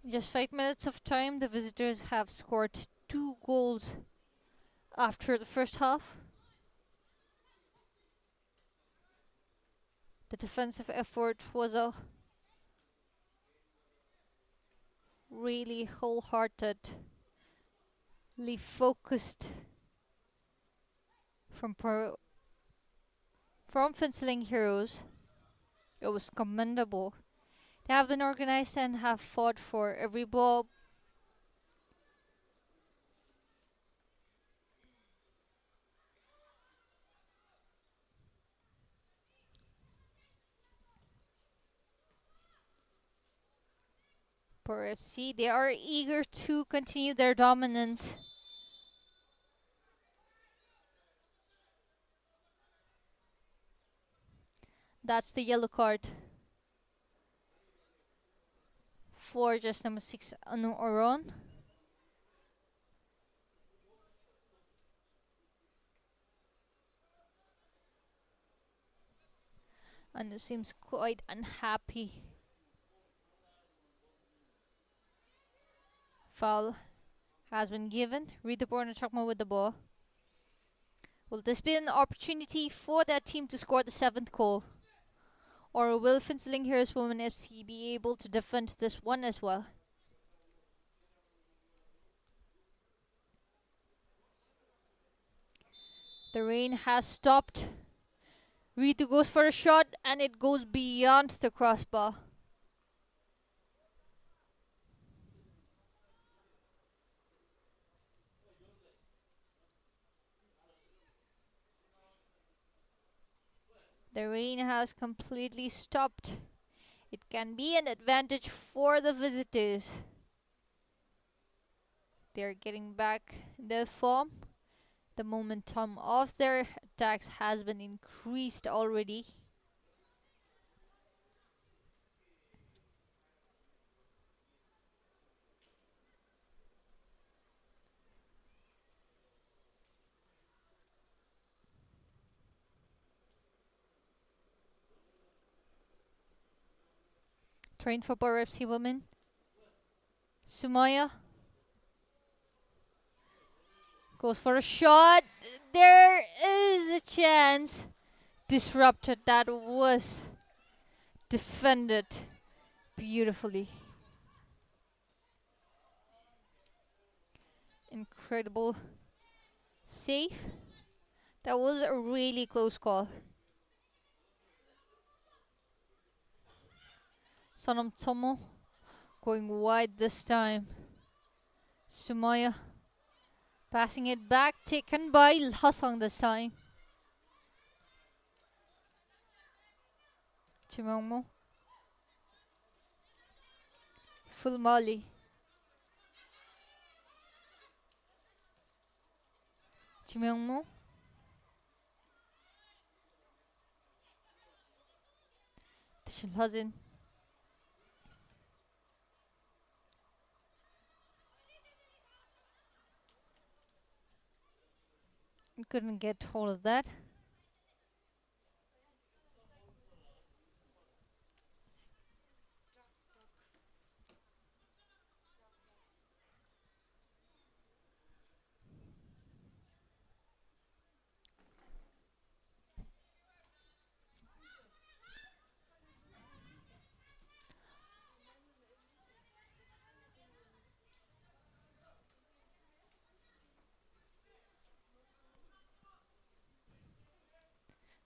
In just 5 minutes of time, the visitors have scored 2 goals after the first half. The defensive effort was a really wholeheartedly focused from Finseling Heroes. It was commendable. They have been organized and have fought for every ball. For FC, they are eager to continue their dominance. That's the yellow card for just number 6, Anu Oron. Anu seems quite unhappy. Foul has been given. Read the board and Chakma with the ball. Will this be an opportunity for that team to score the 7th goal? Or will Finseling Heroes Women FC be able to defend this one as well? The rain has stopped. Ritu goes for a shot and it goes beyond the crossbar. The rain has completely stopped. It can be an advantage for the visitors. They're getting back their form. The momentum of their attacks has been increased already. Trained for Paro FC women. Sumaya goes for a shot. There is a chance. Disrupted. That was defended beautifully. incredible save. That was a really close call. Sonam Tomo going wide this time. Sumaya passing it back, taken by Hasang this time. Chimangmo. Full Mali. Chimangmo. Tishin Hazin. Couldn't get hold of that.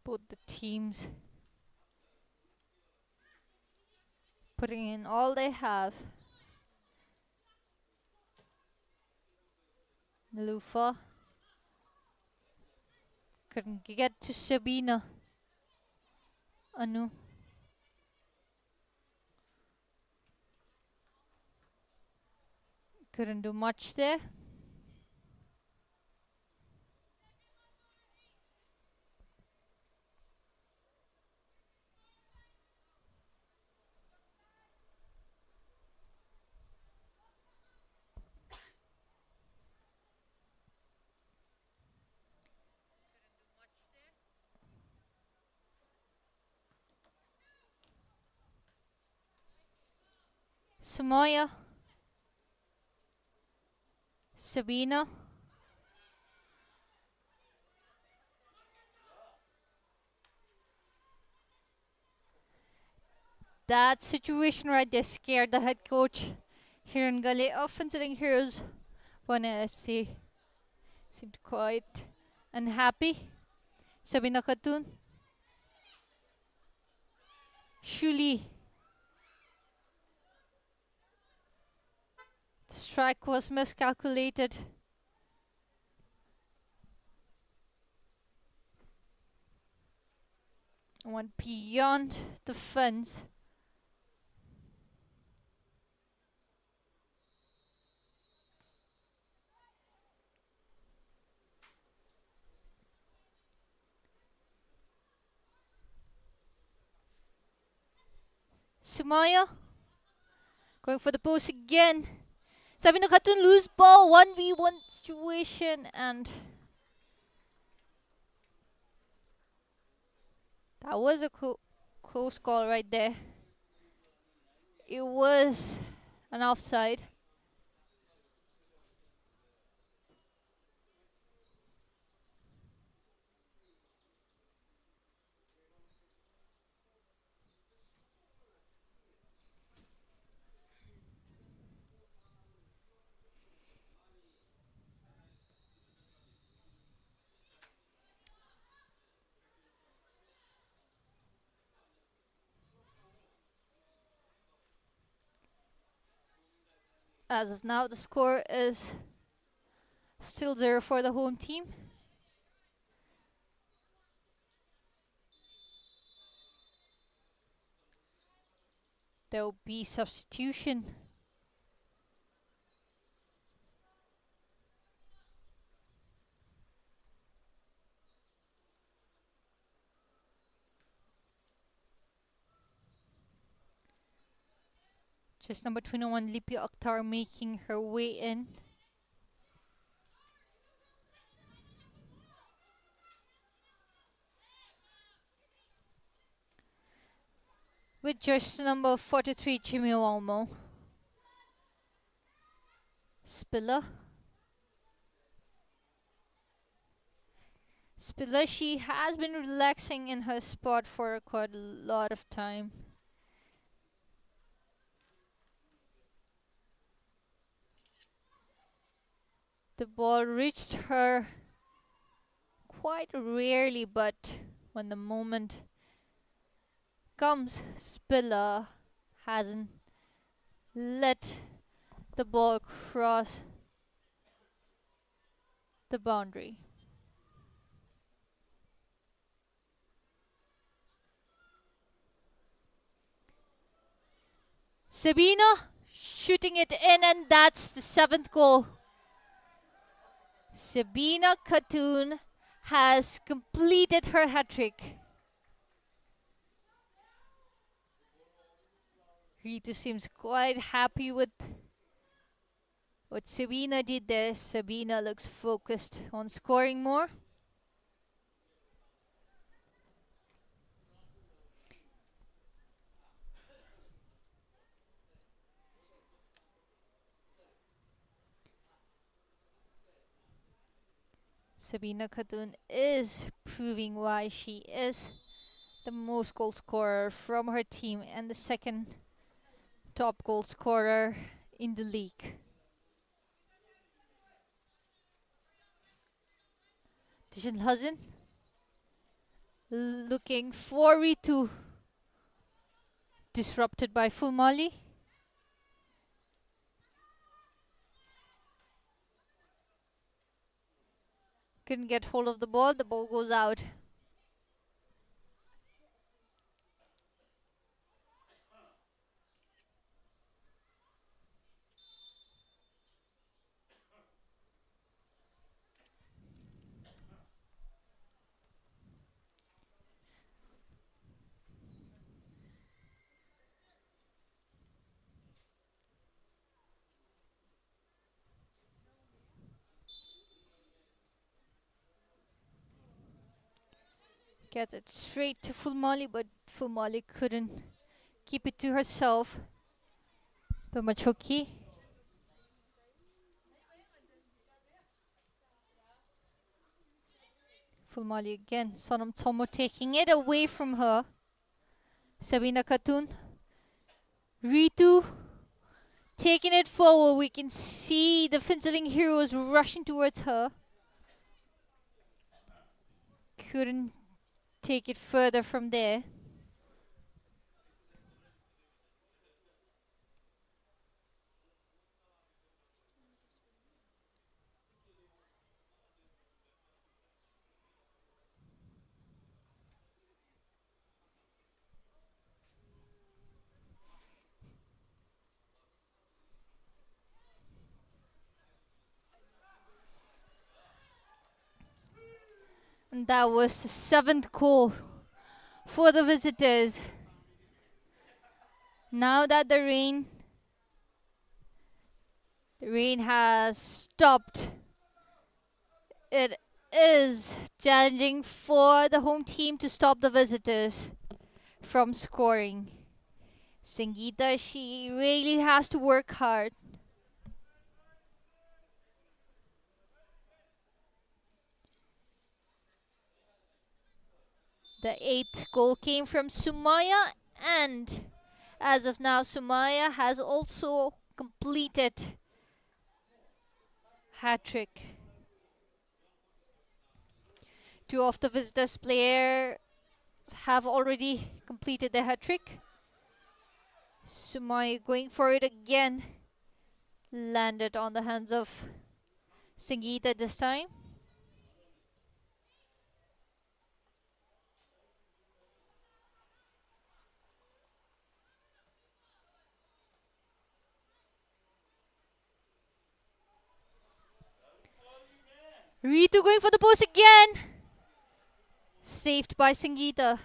Both the teams putting in all they have. Nalufa couldn't get to Sabina. Anu. Couldn't do much there. Sumaya. Sabina. That situation right there scared the head coach here in Gale of Considering Heroes. WFC seemed quite unhappy. Sabina Khatun. Shuli. The strike was miscalculated. Went beyond the fence. Sumaya going for the post again. Sabina Khatun loose ball, 1v1 situation, and that was a close call right there. It was an offside. As of now, the score is still 0 for the home team. There will be substitution. Just number 21, Lipi Akhtar making her way in. With just number 43, Chimiwalmo. Spiller. Spiller, she has been relaxing in her spot for quite a lot of time. The ball reached her quite rarely, but when the moment comes, Spiller hasn't let the ball cross the boundary. Sabina shooting it in, and that's the 7th goal. Sabina Khatun has completed her hat-trick. Ritu seems quite happy with what Sabina did there. Sabina looks focused on scoring more. Sabina Khatun is proving why she is the most goal scorer from her team and the second top goal scorer in the league. Tishan Hazin looking for Ritu. Disrupted by full Mali. Couldn't get hold of the ball goes out. Gets it straight to full Mali, but full Mali couldn't keep it to herself. Pamachoki. Full Mali again. Sonam Tomo taking it away from her. Sabina Khatun. Ritu taking it forward. We can see the Phuentsholing heroes rushing towards her. Couldn't take it further from there. And that was the 7th goal for the visitors. Now that the rain has stopped, it is challenging for the home team to stop the visitors from scoring. Sangeeta, she really has to work hard. The 8th goal came from Sumaya, and as of now, Sumaya has also completed hat-trick. 2 of the visitors' players have already completed their hat-trick. Sumaya going for it again. Landed on the hands of Sangeeta this time. Ritu going for the post again. Saved by Sangeeta.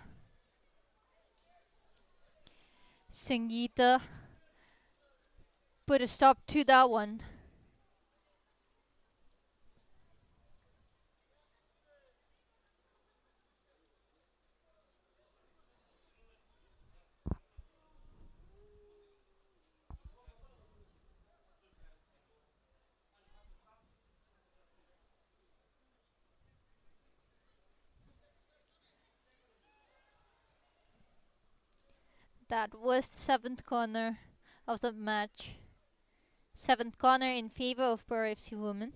Sangeeta put a stop to that one. That was the 7th corner of the match. 7th corner in favor of PARO FC women.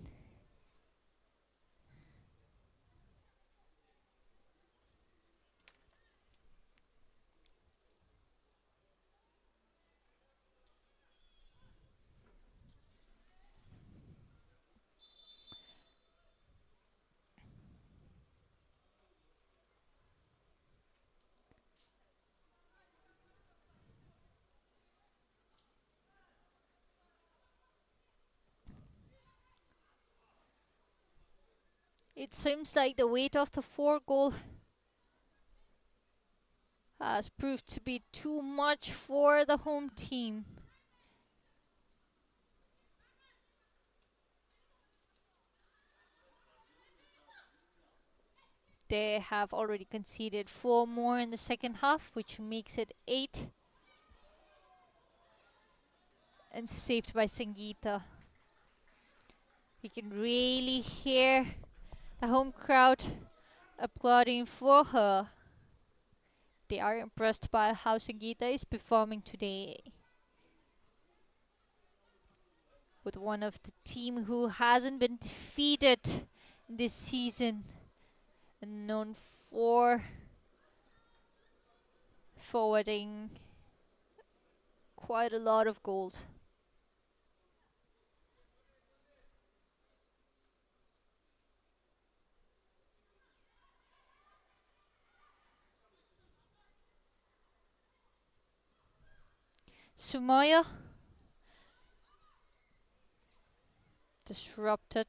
It seems like the weight of the 4 goal has proved to be too much for the home team. They have already conceded 4 more in the second half, which makes it 8. And saved by Sangeeta. You can really hear the home crowd applauding for her. They are impressed by how Sangeeta is performing today. With one of the team who hasn't been defeated this season and known for forwarding quite a lot of goals. Sumaya disrupted,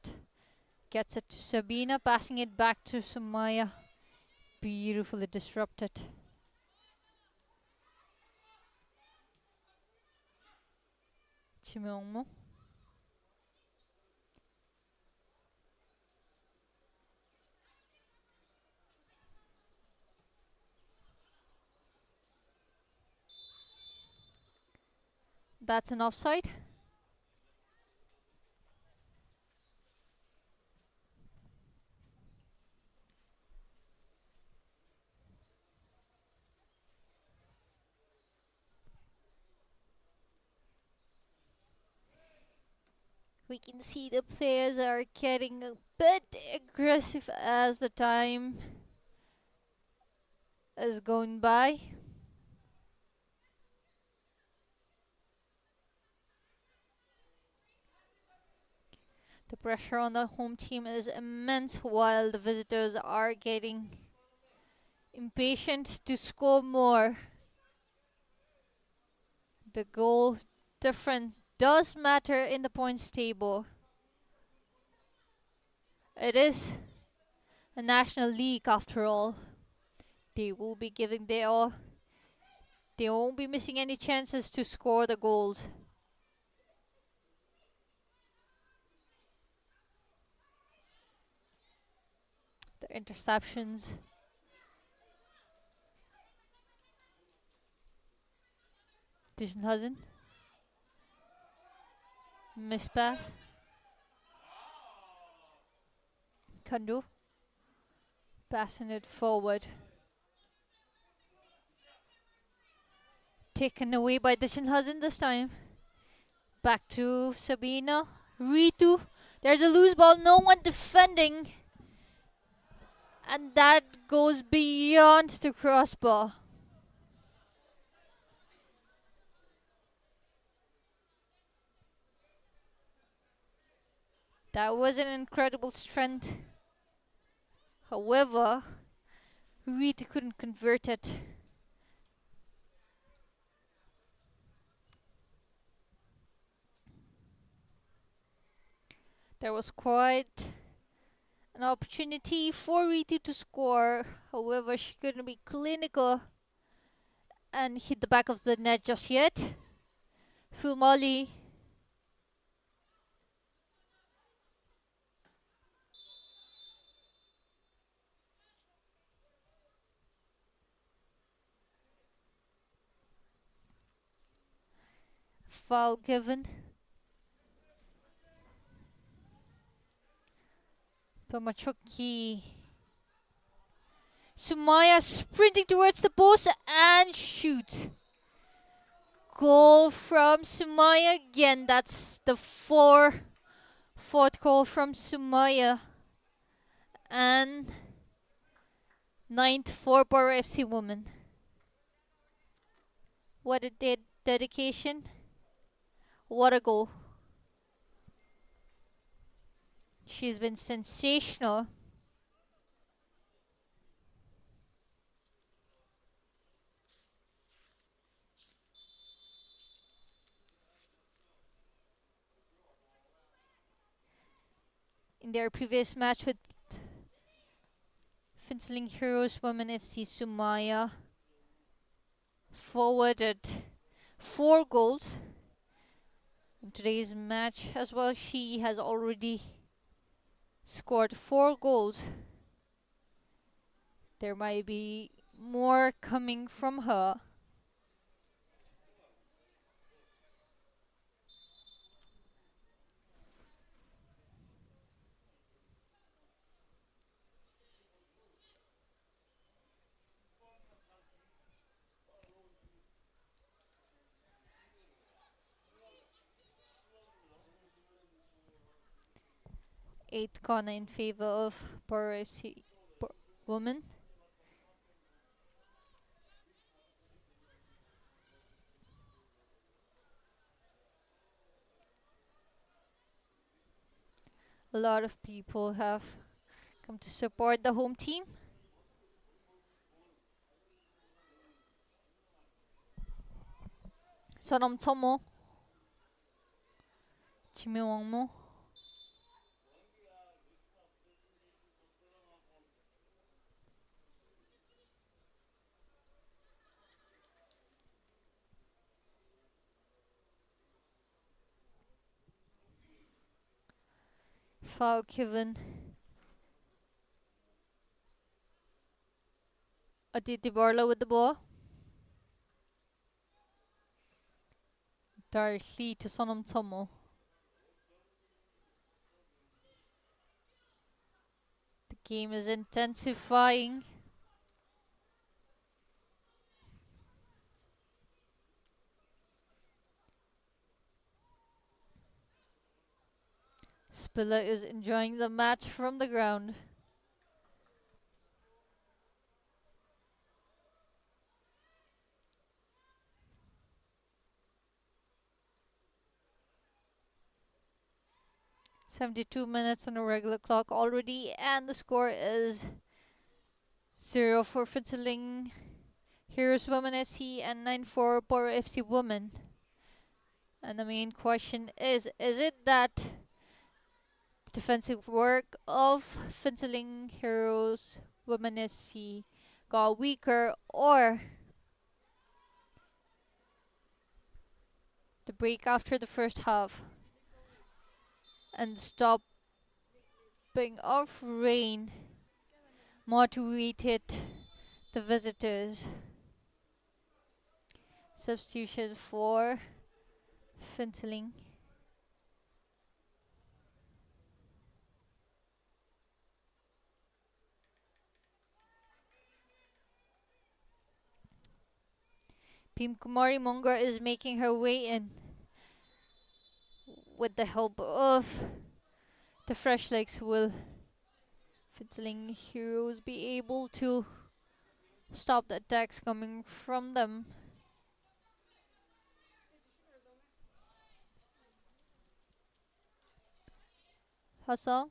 gets it to Sabina, passing it back to Sumaya. Beautifully disrupted. Chimongmo. That's an offside. We can see the players are getting a bit aggressive as the time is going by. The pressure on the home team is immense while the visitors are getting impatient to score more. The goal difference does matter in the points table. It is a national league after all. They will be giving their all. They won't be missing any chances to score the goals. The interceptions. Disnhausen. Miss pass. Kandu. Passing it forward. Taken away by Disnhausen this time. Back to Sabina. Ritu. There's a loose ball. No one defending. And that goes beyond the crossbar. That was an incredible strength. However, Ritu couldn't convert it. There was quite an opportunity for Ritu to score. However, she couldn't be clinical and hit the back of the net just yet. Full volley. Foul given. Pamachoki. Sumaya sprinting towards the post and shoots. Goal from Sumaya again. That's the fourth goal from Sumaya. And 9th for PARO FC women. What a dedication. What a goal. She's been sensational. In their previous match with Finishing Heroes Women FC Sumaya forwarded 4 goals in today's match as well. She has already scored 4 goals. There might be more coming from her. Eighth corner in favor of PARO FC women. A lot of people have come to support the home team. Sonam Tomo, Chimiwangmo. Foul given. Aditi Barla with the ball. Directly to Sonam Tomo. The game is intensifying. Spiller is enjoying the match from the ground. "72 minutes on the regular clock already, and the score is 0 for Finishing Heroes Women FC and 9 for PARO FC Women. And the main question is it that defensive work of Finishing Heroes Women FC got weaker, or the break after the first half and stopping of rain motivated the visitors? Substitution for Finishing. Pim Kumari Monga is making her way in with the help of the fresh legs. Will Finishing Heroes be able to stop the attacks coming from them? Hassan?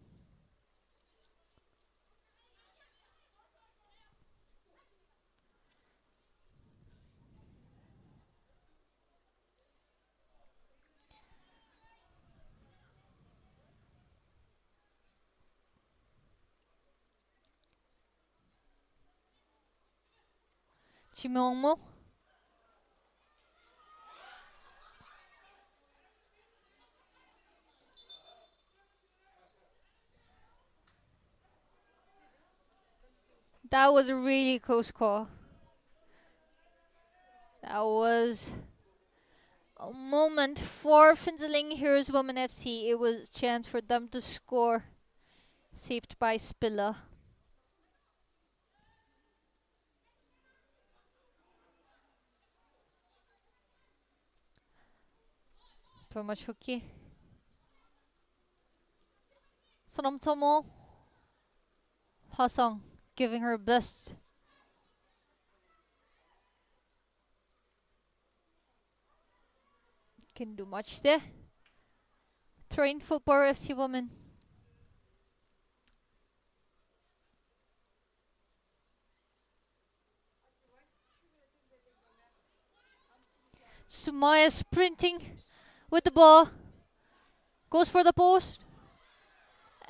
Chimongmo? That was a really close call. That was a moment for Finishing Heroes Women FC. It was a chance for them to score. Saved by Spiller. Tomashuki. Sonam Tomo. Hassan giving her best. Can do much there. Train for PARO FC women. Sumaya sprinting with the ball. Goes for the post.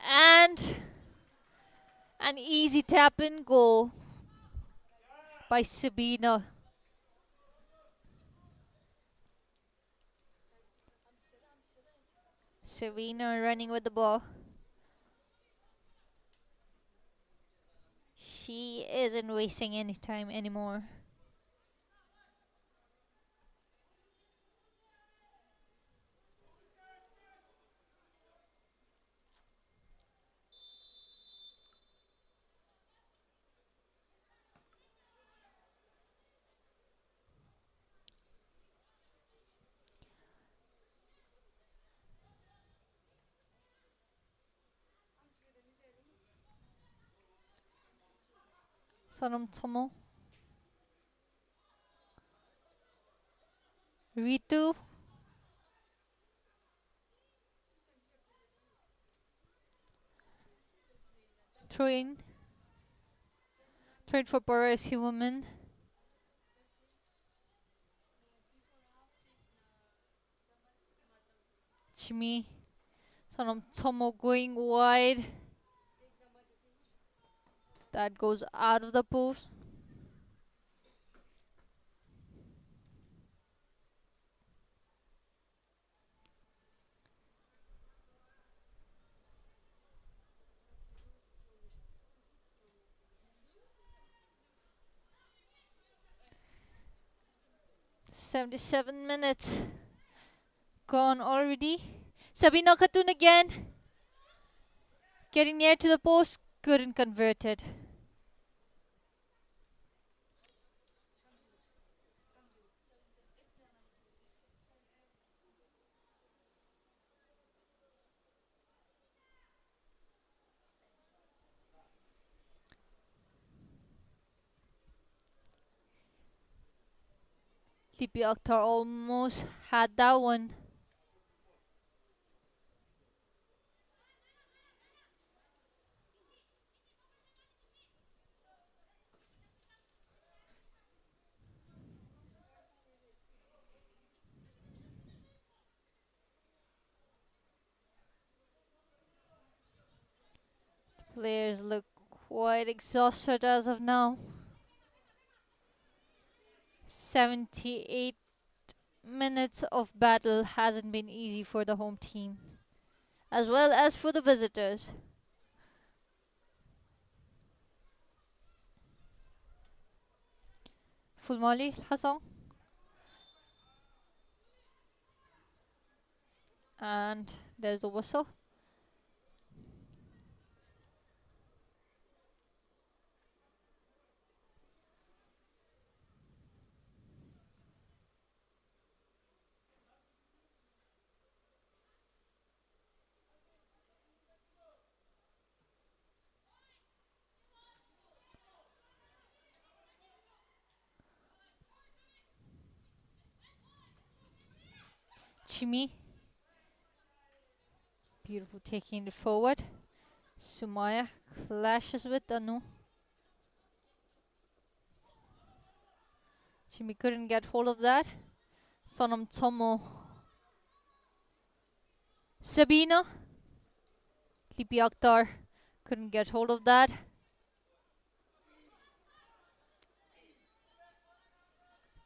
And An easy tap and go by Sabina. Sabina running with the ball. She isn't wasting any time anymore. Sonam Tomo. Ritu. Train. Train for Paro FC women. Chimi. Sonam Tomo going wide. That goes out of the post. "77 minutes gone already. Sabina Khatun again. Getting near to the post. Couldn't convert it. Lipi Akhtar almost had that one. The players look quite exhausted as of now. 78 minutes of battle hasn't been easy for the home team, as well as for the visitors. Full Molly Hassan. And there's the whistle. Chimi. Beautiful taking it forward. Sumaya clashes with Anu. Chimi couldn't get hold of that. Sonam Tomo. Sabina. Lipi Akhtar couldn't get hold of that.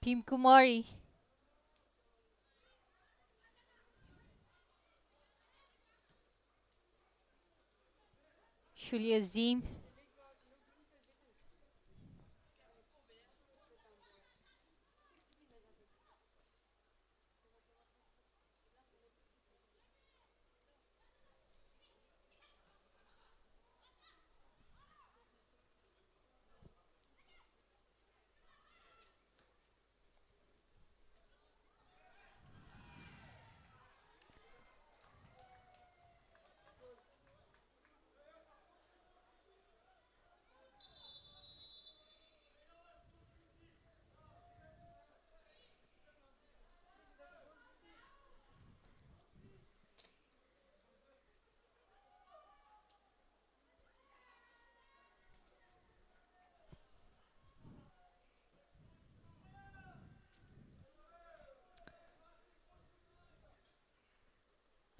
Pim Kumari. Shuli Azim.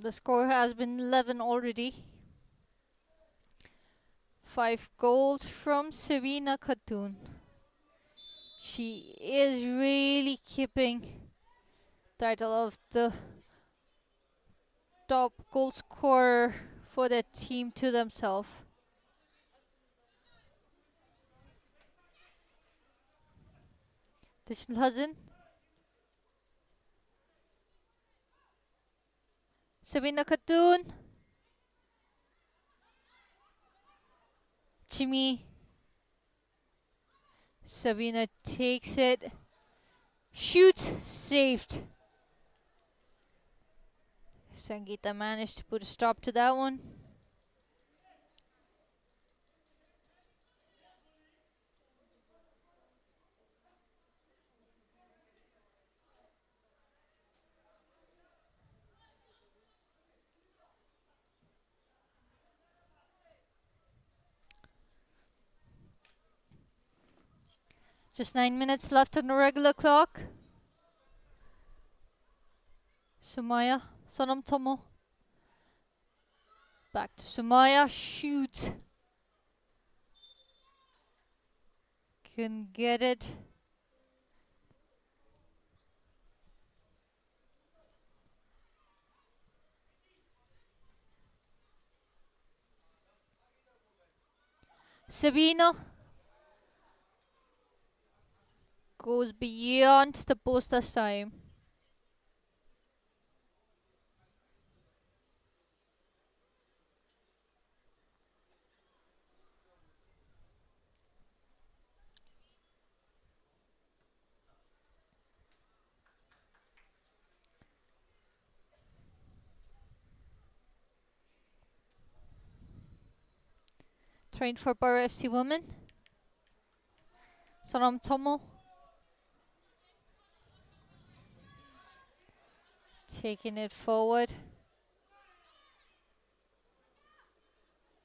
The score has been 11 already. 5 goals from Sabina Khatun. She is really keeping title of the top goal scorer for the team to themselves. Hazin. Sabina Khatun. Jimmy. Sabina takes it. Shoots. Saved. Sangeeta managed to put a stop to that one. Just 9 minutes left on the regular clock. Sumaya, Sonam Tomo. Back to Sumaya, shoot. Can get it. Sabina goes beyond the post this time. Trained for PARO FC women. Sonam Tomo. Taking it forward.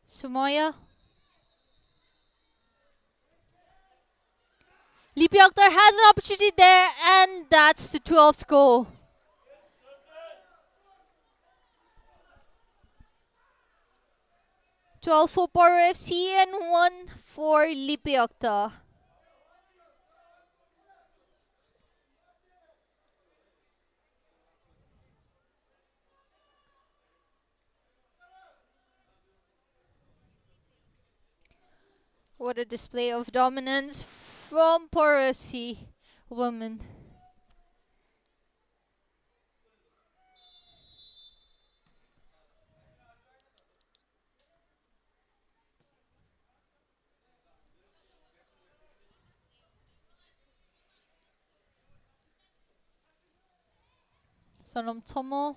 Sumaya. Lipi Akhtar has an opportunity there, and that's the 12th goal. $12 for PARO FC and 1 for Lipi Akhtar. What a display of dominance from PARO FC women. Sonam Tomo.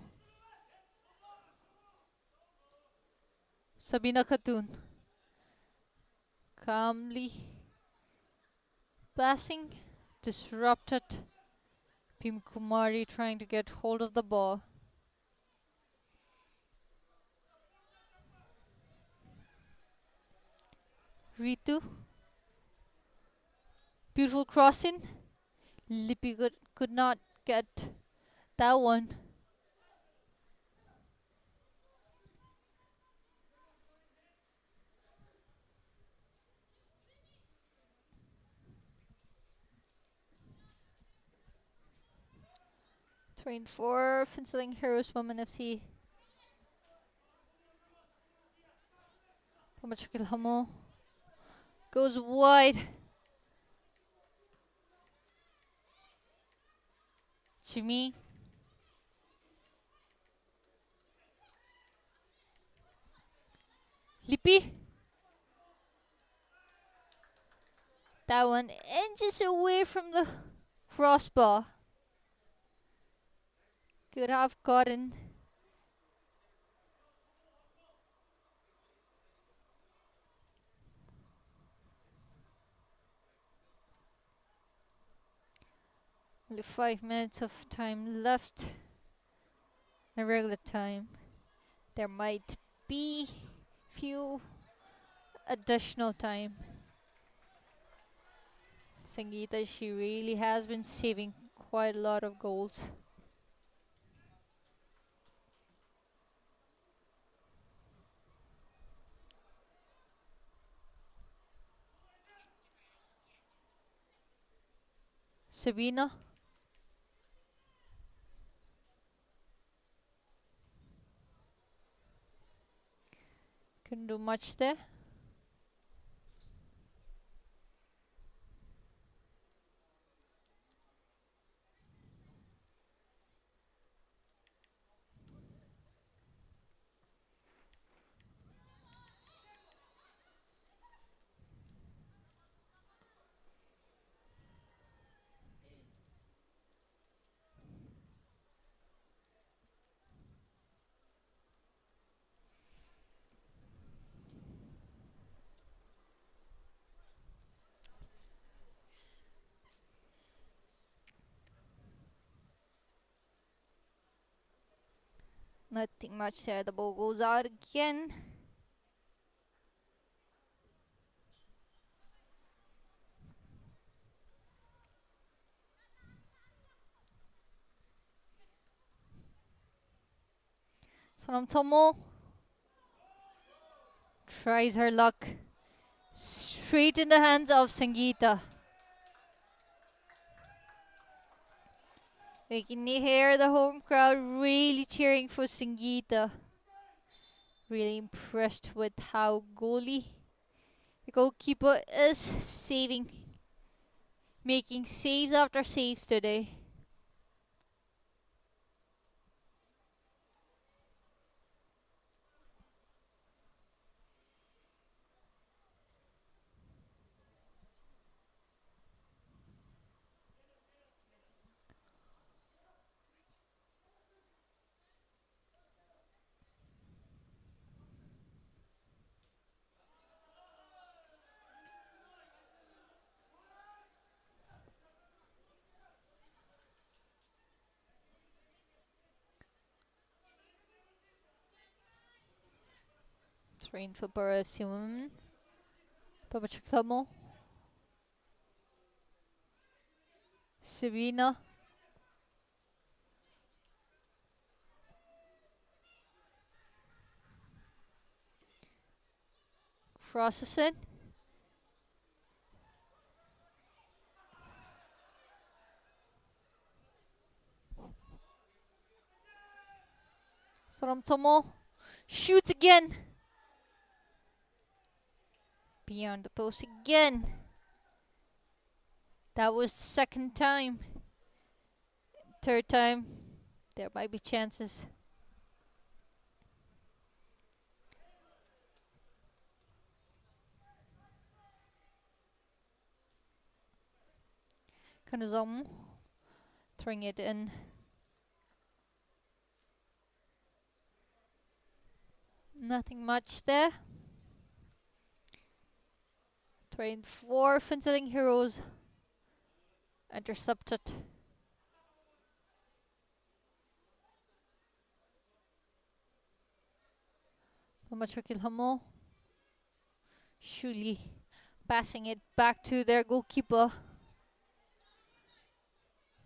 Sabina Khatun. Calmly passing. Disrupted. Pim Kumari trying to get hold of the ball. Ritu. Beautiful crossing. Lipi could not get that one. Trained for Finseling Heroes Women FC. Pamachakil Hamo goes wide. Jimmy. Lipi. That one inches away from the crossbar. Could have gotten. Only 5 minutes of time left. The regular time. There might be few additional time. Sangeeta, she really has been saving quite a lot of goals. Sabina. Couldn't do much there. Nothing much there. The ball goes out again. Sanam Tomo tries her luck. Straight in the hands of Sangeeta. We can hear the home crowd really cheering for Sangeeta. Really impressed with how the goalkeeper is saving, making saves after saves today. Train for PARO FC women. Papachaklamo. Sabina. Crosses. Tomo shoots again. Beyond the post again. That was the second time. Third time, there might be chances. Kanuzomu throwing it in. Nothing much there. Train for Phuentsholing Heroes. Intercepted. Pamachakilhamo. Shuli passing it back to their goalkeeper.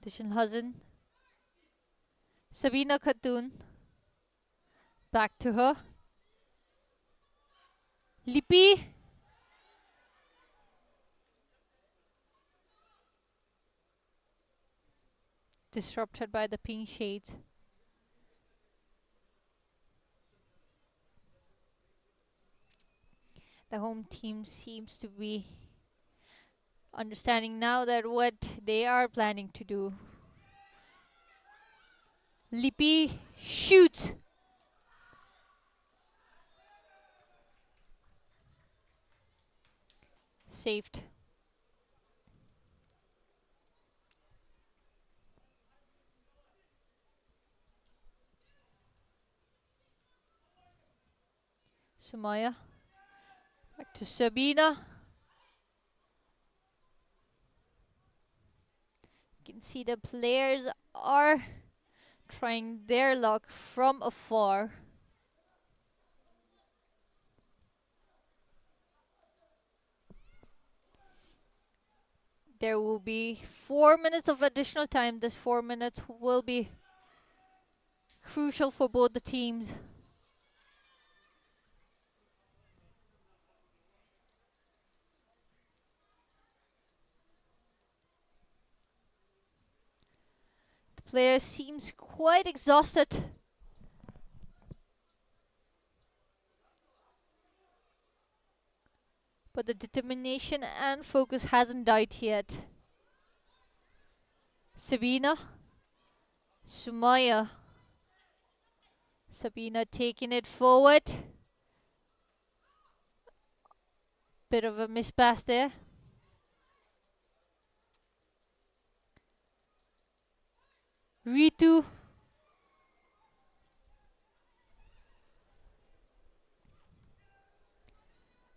Dishinhazen. Sabina Khatun. Back to her. Lipi. Disrupted by the pink shades. The home team seems to be understanding now that what they are planning to do. Lipi shoots. Saved. Sumaya. Back to Sabina. You can see the players are trying their luck from afar. There will be 4 minutes of additional time. This 4 minutes will be crucial for both the teams. Player seems quite exhausted. But the determination and focus hasn't died yet. Sabina. Sumaya. Sabina taking it forward. Bit of a mispass there. Ritu.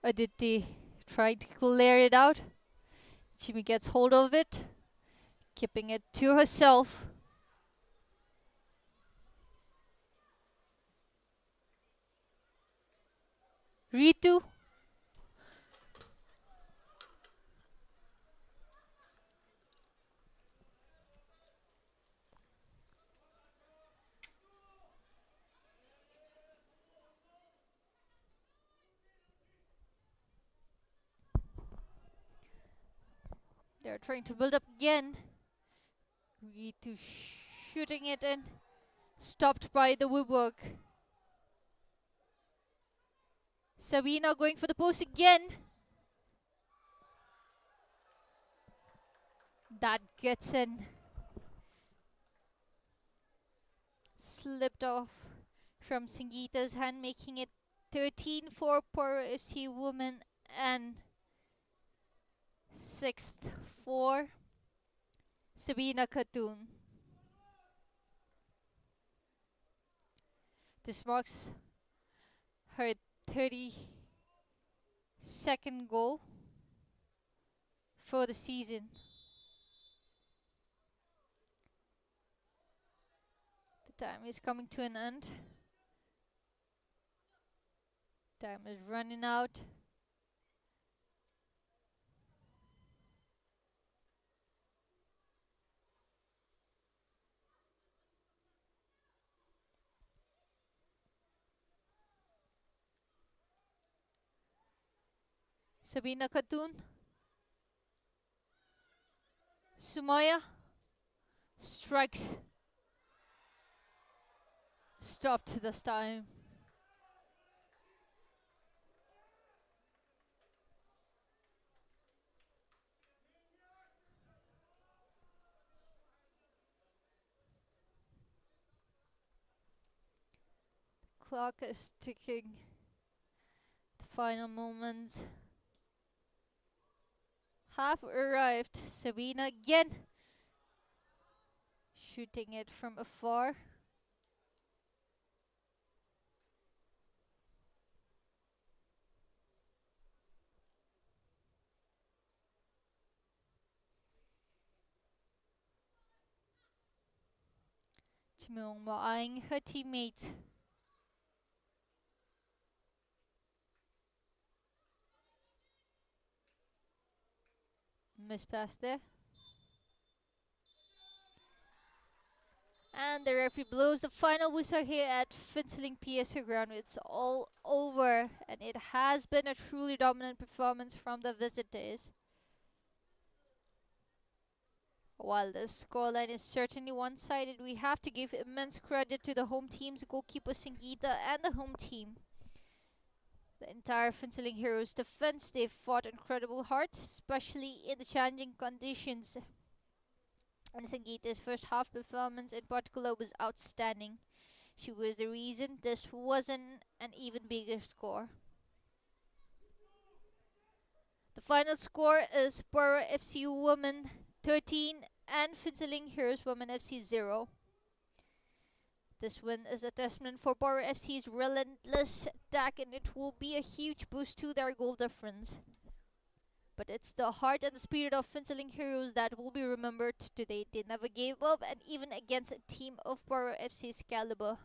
Aditi trying to clear it out. Jimmy gets hold of it, keeping it to herself. Ritu. They're trying to build up again. Ritu shooting it in. Stopped by the woodwork. Sabina going for the post again. That gets in. Slipped off from Sangeeta's hand, making it 13 for PARO FC women and 6th for Sabina Khatun. This marks her 32nd goal for the season. The time is coming to an end. Time is running out. Sabina Khatun. Sumaya strikes. Stopped this time. Clock is ticking. The final moments have arrived. Sabina again shooting it from afar. Chimong eyeing her teammate. Mispass there. And the referee blows the final whistle here at PHUENTSHOLING PSO ground. It's all over, and it has been a truly dominant performance from the visitors. While the scoreline is certainly one-sided, we have to give immense credit to the home team's goalkeeper Sangeeta and the home team. The entire PHUENTSHOLING Heroes defense, they fought incredible hard, especially in the challenging conditions. And Sangeeta's first half performance in particular was outstanding. She was the reason this wasn't an even bigger score. The final score is PARO FC Women 13 and PHUENTSHOLING Heroes Women FC 0. This win is a testament for PARO FC's relentless attack, and it will be a huge boost to their goal difference. But it's the heart and the spirit of PHUENTSHOLING Heroes that will be remembered today. They never gave up, and even against a team of PARO FC's caliber.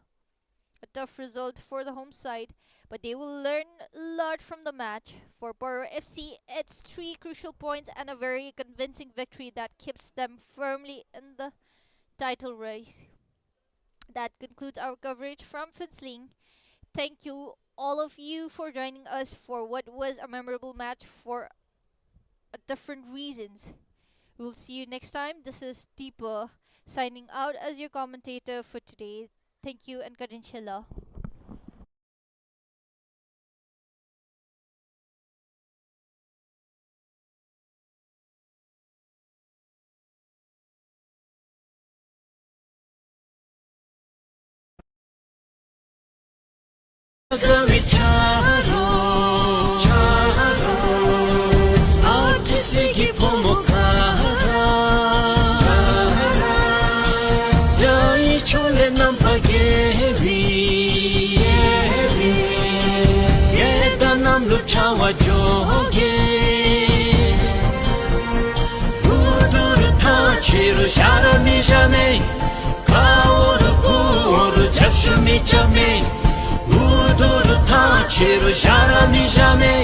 A tough result for the home side, but they will learn a lot from the match. For PARO FC, it's 3 crucial points and a very convincing victory that keeps them firmly in the title race. That concludes our coverage from PHUENTSHOLING. Thank you, all of you, for joining us for what was a memorable match for different reasons. We'll see you next time. This is Deepa Signing out as your commentator for today. Thank you and Kadinshila. Chawa joge Udur tha chiru shara mi jame Kaoru kuoru japshu mi jame Udur tha chiru shara mi jame